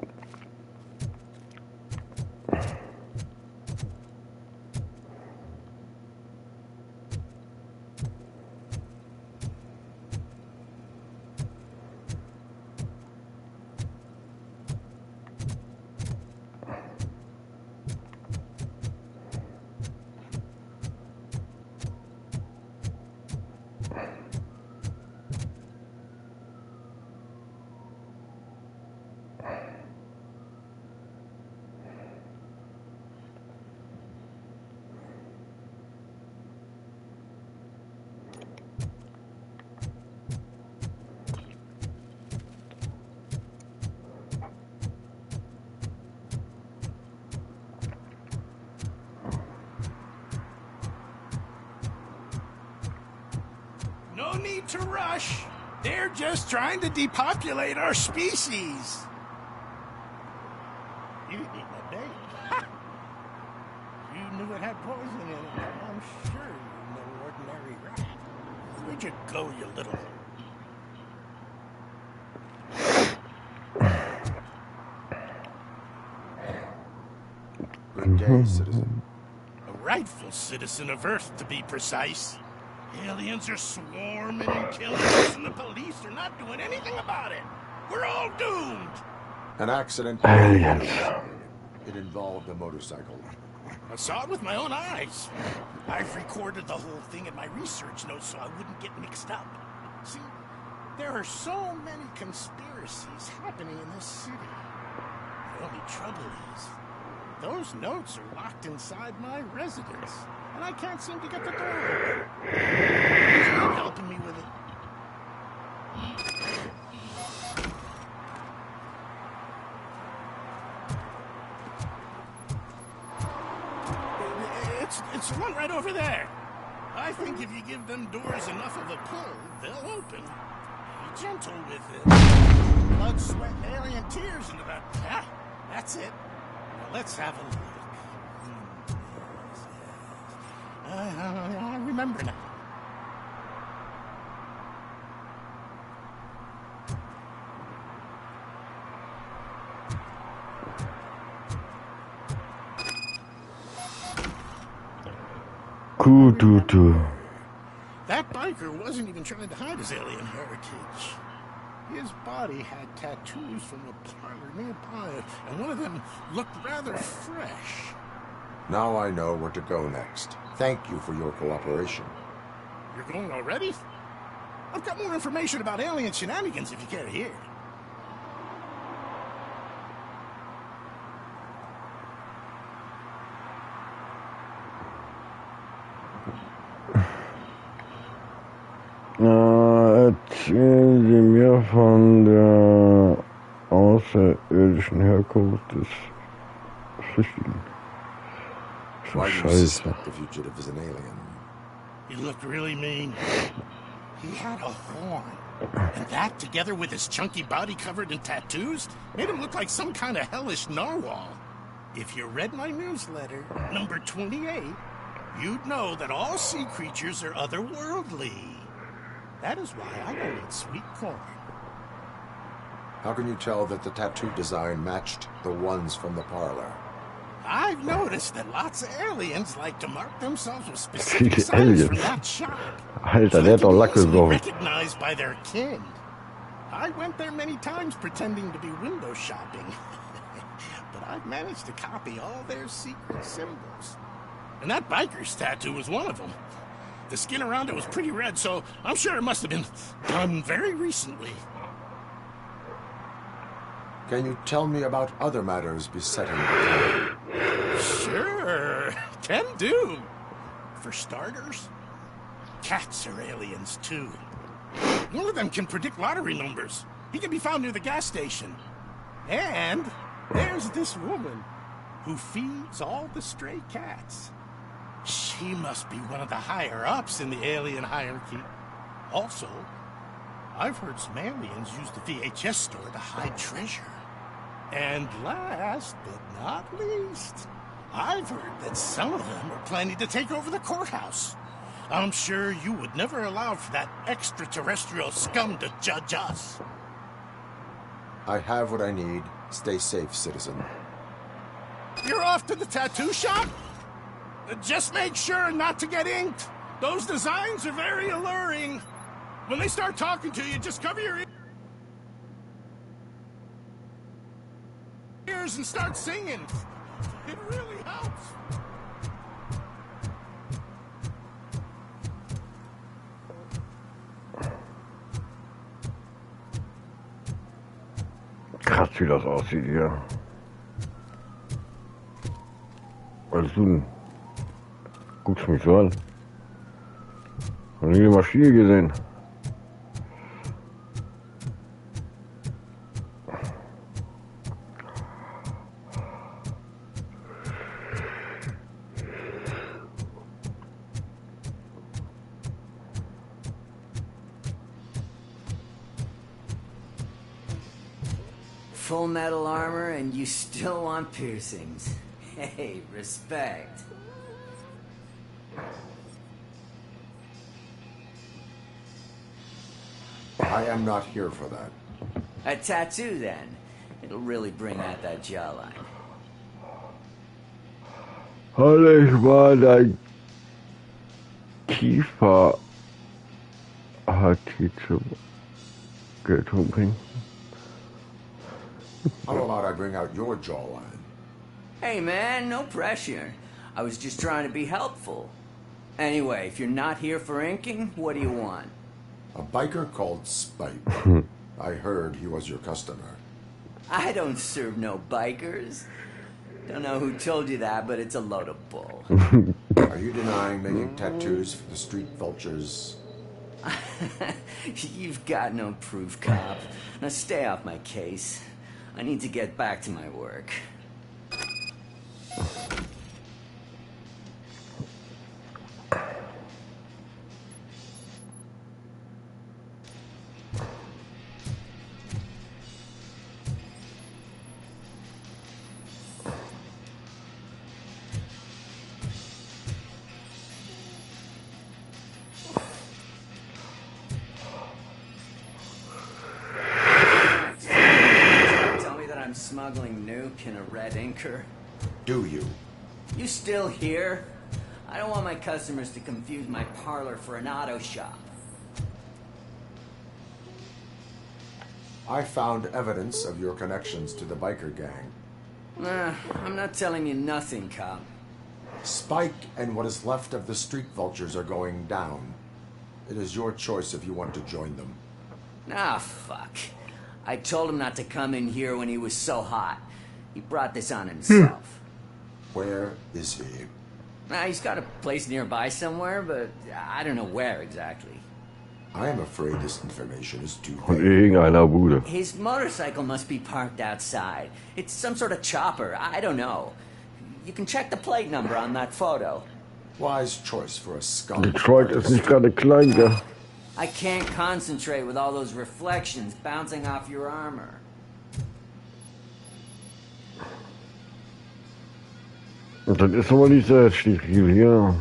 need to rush. They're just trying to depopulate our species. You eat my bait. You knew it had poison in it. I'm sure you're no ordinary rat. Where'd you go, you little... Good day, citizen. A rightful citizen of Earth, to be precise. Aliens are swarming and killing us, and the police are not doing anything about it. We're all doomed. An accident. Aliens. It involved a motorcycle. I saw it with my own eyes. I've recorded the whole thing in my research notes so I wouldn't get mixed up. See, there are so many conspiracies happening in this city. The only trouble is, those notes are locked inside my residence, and I can't seem to get the door open. Who's not helping me with it? It's the one right over there. I think if you give them doors enough of a pull, they'll open. Be gentle with it. Blood, sweat, alien tears into that. Ah, that's it. Now let's have a look. I remember now. That biker wasn't even trying to hide his alien heritage. His body had tattoos from a parlor nearby, and one of them looked rather fresh. Now I know where to go next. Thank you for your cooperation. You're going already? I've got more information about alien shenanigans if you care to hear. Erzählen Sie mir von der außerirdischen Herkunft des Flüchtlings. Why do you suspect the fugitive is an alien? He looked really mean. He had a horn. And that, together with his chunky body covered in tattoos, made him look like some kind of hellish narwhal. If you read my newsletter, number 28, you'd know that all sea creatures are otherworldly. That is why I don't eat sweet corn. How can you tell that the tattoo design matched the ones from the parlor? I've noticed that lots of aliens like to mark themselves with specific signs from that shop. Alter, der hat doch Lack gesoffen. Recognized by their kin. I went there many times pretending to be window shopping. But I've managed to copy all their secret symbols. And that biker's tattoo was one of them. The skin around it was pretty red, so I'm sure it must have been done very recently. Can you tell me about other matters besetting the town? Sure, can do. For starters, cats are aliens too. One of them can predict lottery numbers. He can be found near the gas station. And there's this woman who feeds all the stray cats. She must be one of the higher-ups in the alien hierarchy. Also, I've heard some aliens use the VHS store to hide treasure. And last but not least, I've heard that some of them are planning to take over the courthouse. I'm sure you would never allow for that extraterrestrial scum to judge us. I have what I need. Stay safe, citizen. You're off to the tattoo shop? Just make sure not to get inked. Those designs are very alluring. When they start talking to you, just cover your ears and start singing. It really helps. Krass, wie das aussieht hier. Was ist du denn? Guckst mich so an. Hab nie eine Maschine gesehen. full metal armor and you still want piercings. Hey, respect. I am not here for that. A tattoo, then. It'll really bring out that jawline. Soll ich mal dein Kiefer getrunken? How about I bring out your jawline? Hey, man, no pressure. I was just trying to be helpful. Anyway, if you're not here for inking, what do you want? A biker called Spike. I heard he was your customer. I don't serve no bikers. Don't know who told you that, but it's a load of bull. Are you denying making tattoos for the street vultures? You've got no proof, cop. Now stay off my case. I need to get back to my work. I'm smuggling nuke in a red inker. Do you? You still here? I don't want my customers to confuse my parlor for an auto shop. I found evidence of your connections to the biker gang. I'm not telling you nothing, cop. Spike and what is left of the street vultures are going down. It is your choice if you want to join them. Ah, fuck. I told him not to come in here when he was so hot. He brought this on himself. Where is he? He's got a place nearby somewhere, but I don't know where exactly. I am afraid this information is too Von irgendeiner Bude. His motorcycle must be parked outside. It's some sort of chopper. I don't know. You can check the plate number on that photo. Wise choice for a skunk. Detroit ist nicht gerade klein, gell? I can't concentrate with all those reflections bouncing off your armor. Und das ist aber nicht sehr steril hier.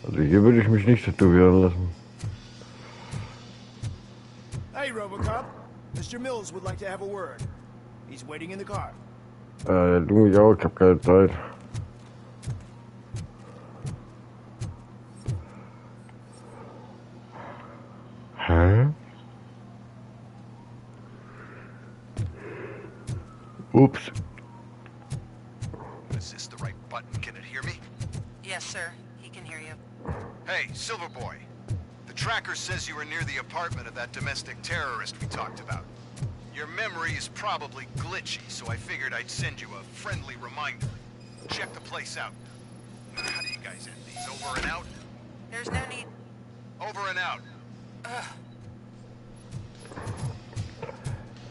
Also hier würde ich mich nicht tätowieren lassen. Hey, RoboCop. Mr. Mills would like to have a word. He's waiting in the car. Du mich auch, ich hab keine Zeit. Hä? Oops. Is this the right button? Can it hear me? Yes, sir. He can hear you. Hey, Silverboy. The tracker says you were near the apartment of that domestic terrorist we talked about. Your memory is probably glitchy, so I figured I'd send you a friendly reminder. Check the place out. How do you guys end these? Over and out? There's no need. Over and out.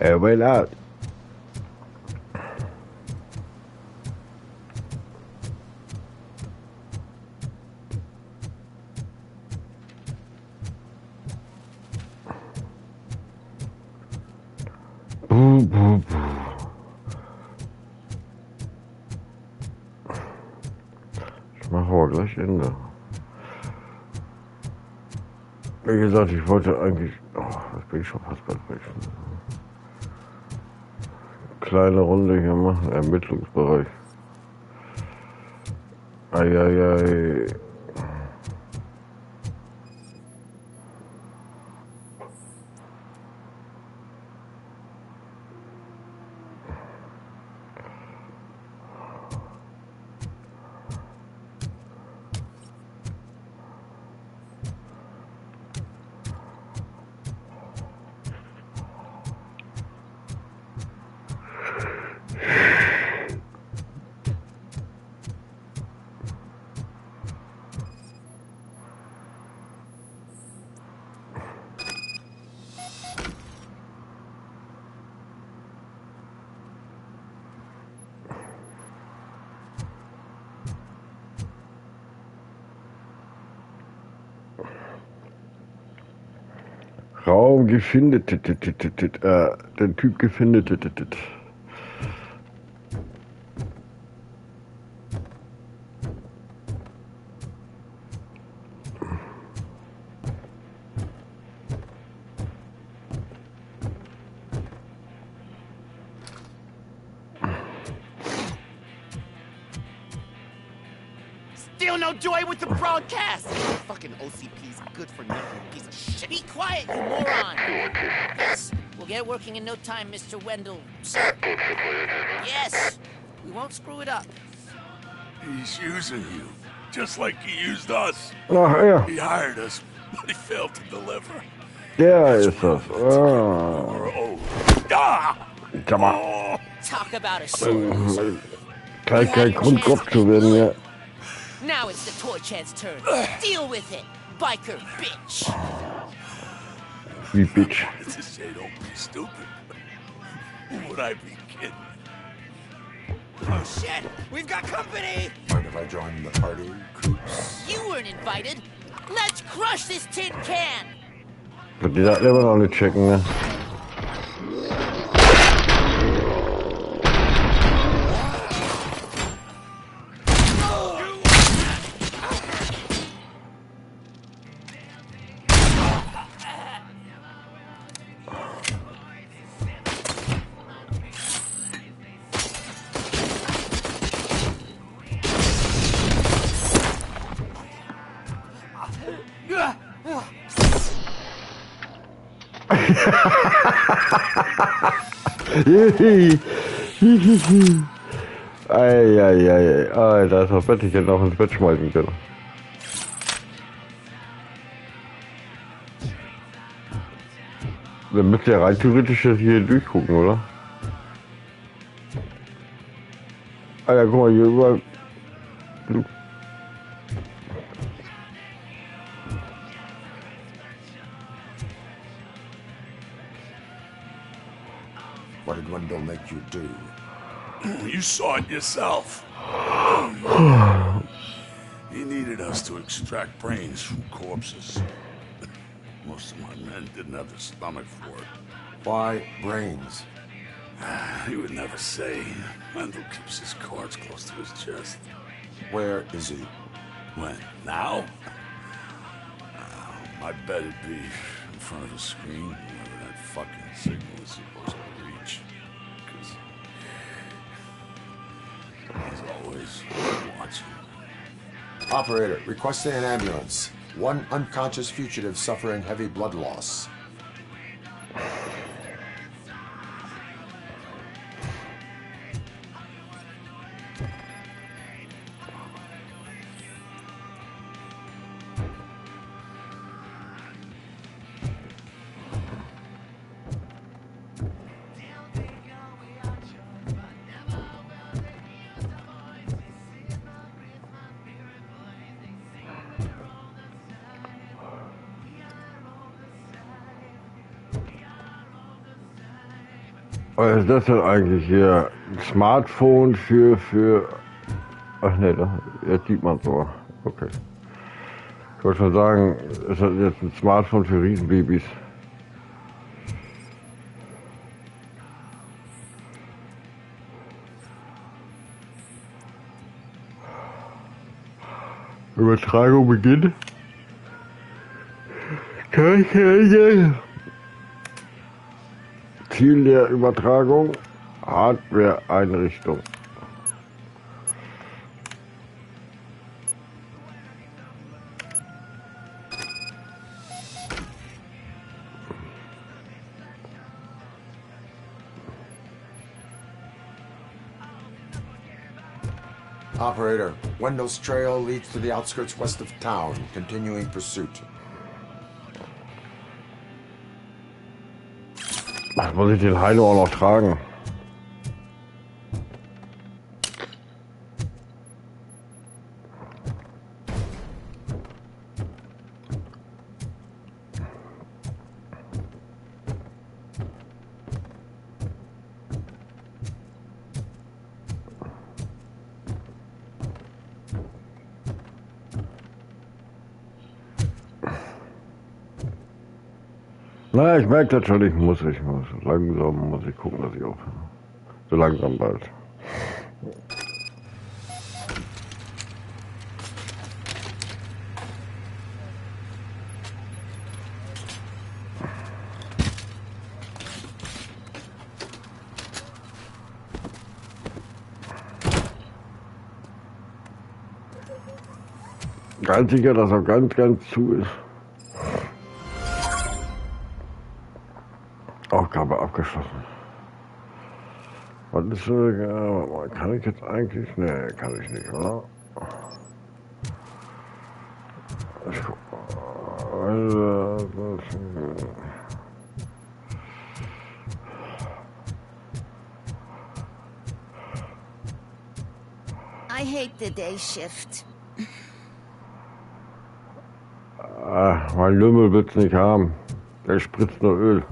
Went out. Ich mache aber gleich Ende. Wie gesagt, ich wollte eigentlich... Oh, jetzt bin ich schon fast bald weg. Kleine Runde hier machen, Ermittlungsbereich. Eieiei. Raum gefindet. Den Typ gefindet. Still no joy with the broadcast! Fucking OCP's good for nothing piece of shit. Be quiet, you moron! Yes, we'll get it working in no time, Mr. Wendell, sir. Yes, we won't screw it up. He's using you, just like he used us. Ach, ja. He hired us, but he failed to deliver. Der ist das. Sag mal. Talk about a sword. Gleich kein Grund, Kopf zu werden, ja. Now it's the toy chance turn. Deal with it, biker bitch. Wie Bitch. It's a shame, don't be stupid. Who would I be kidding? Oh shit, we've got company! Mind if I join the party, Croops? You weren't invited. Let's crush this tin can. Die da immer noch nicht checken, ne? Eieiei, Alter, das hätte ich ja noch ins Bett schmeißen können. Dann müsst ihr rein theoretisch jetzt hier durchgucken, oder? Alter, guck mal, hier überall. What did Wendell make you do? You saw it yourself. He needed us to extract brains from corpses. Most of my men didn't have the stomach for it. Why brains? He would never say. Wendell keeps his cards close to his chest. Where is he? When? Now? I bet it'd be in front of a screen wherever that fucking signal is supposed to reach. Because he's always watching. Operator, requesting an ambulance. One unconscious fugitive suffering heavy blood loss. Was ist das denn eigentlich hier? Ein Smartphone für... Ach ne, das sieht man so. Okay. Ich wollte schon sagen, ist das jetzt ein Smartphone für Riesenbabys? Übertragung beginnt. Ziel der Übertragung, Hardware-Einrichtung. Operator, Wendell's trail leads to the outskirts west of town, continuing pursuit. Ach, muss ich den Heilo auch noch tragen? Na, ich merke das schon, ich muss. Langsam muss ich gucken, dass ich aufhöre. So langsam bald. Ganz sicher, dass er ganz zu ist. Aufgabe abgeschlossen. Was ist kann ich jetzt eigentlich? Nee, kann ich nicht, oder? Ich guck mal. I hate the day shift. Mein Lümmel wird's nicht haben. Der spritzt nur Öl.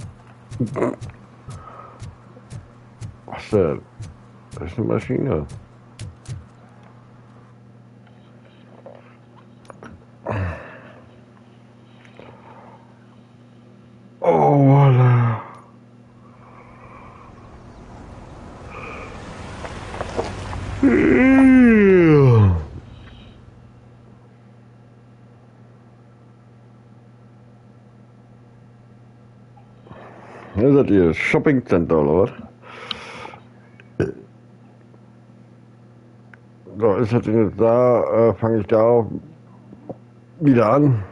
Was denn? Das ist eine Maschine. Oh, voilà. Is dat hier Shopping Center oder was? So, ist das denn jetzt da? Fange ich da wieder an?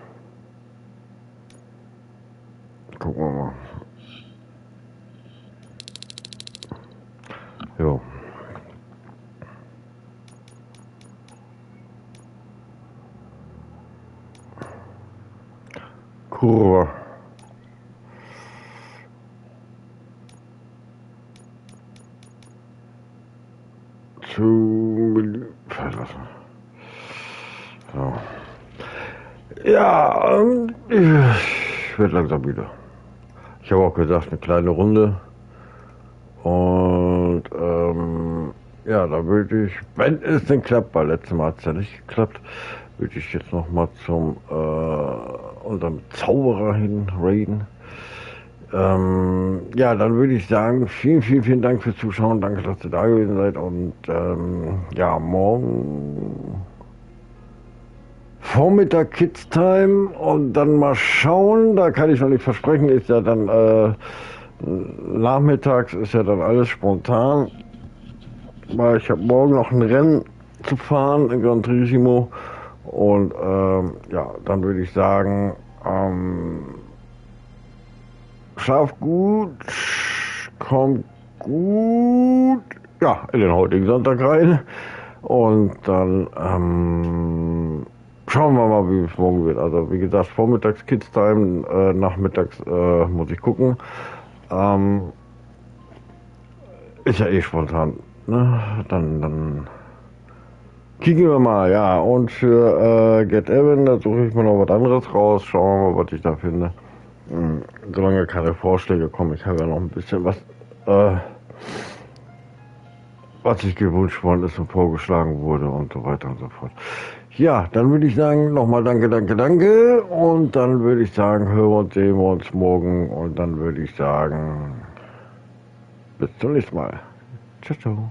Gucken wir mal. Jo. Kurve. So. Ja, ich werde langsam wieder. Ich habe auch gesagt, eine kleine Runde. Und ja, da würde ich, wenn es denn klappt, weil letztes Mal hat es ja nicht geklappt, würde ich jetzt noch mal zum unserem Zauberer hin raiden. Ja, dann würde ich sagen, vielen Dank fürs Zuschauen. Danke, dass ihr da gewesen seid. Und ja, morgen Vormittag Kids Time und dann mal schauen. Da kann ich noch nicht versprechen, ist ja dann nachmittags ist ja dann alles spontan. Weil ich habe morgen noch ein Rennen zu fahren in Gran Turismo. Und ja, dann würde ich sagen, schlaf gut, kommt gut, ja, in den heutigen Sonntag rein und dann schauen wir mal, wie es morgen wird. Also wie gesagt, vormittags Kids Time, nachmittags muss ich gucken. Ist ja eh spontan, ne? Dann kicken wir mal, ja. Und für Get Evan, da suche ich mir noch was anderes raus, schauen wir mal, was ich da finde. Solange keine Vorschläge kommen, ich habe ja noch ein bisschen was, was sich gewünscht worden ist und vorgeschlagen wurde und so weiter und so fort. Ja, dann würde ich sagen, nochmal danke und dann würde ich sagen, sehen wir uns morgen und dann würde ich sagen, bis zum nächsten Mal. Ciao, ciao.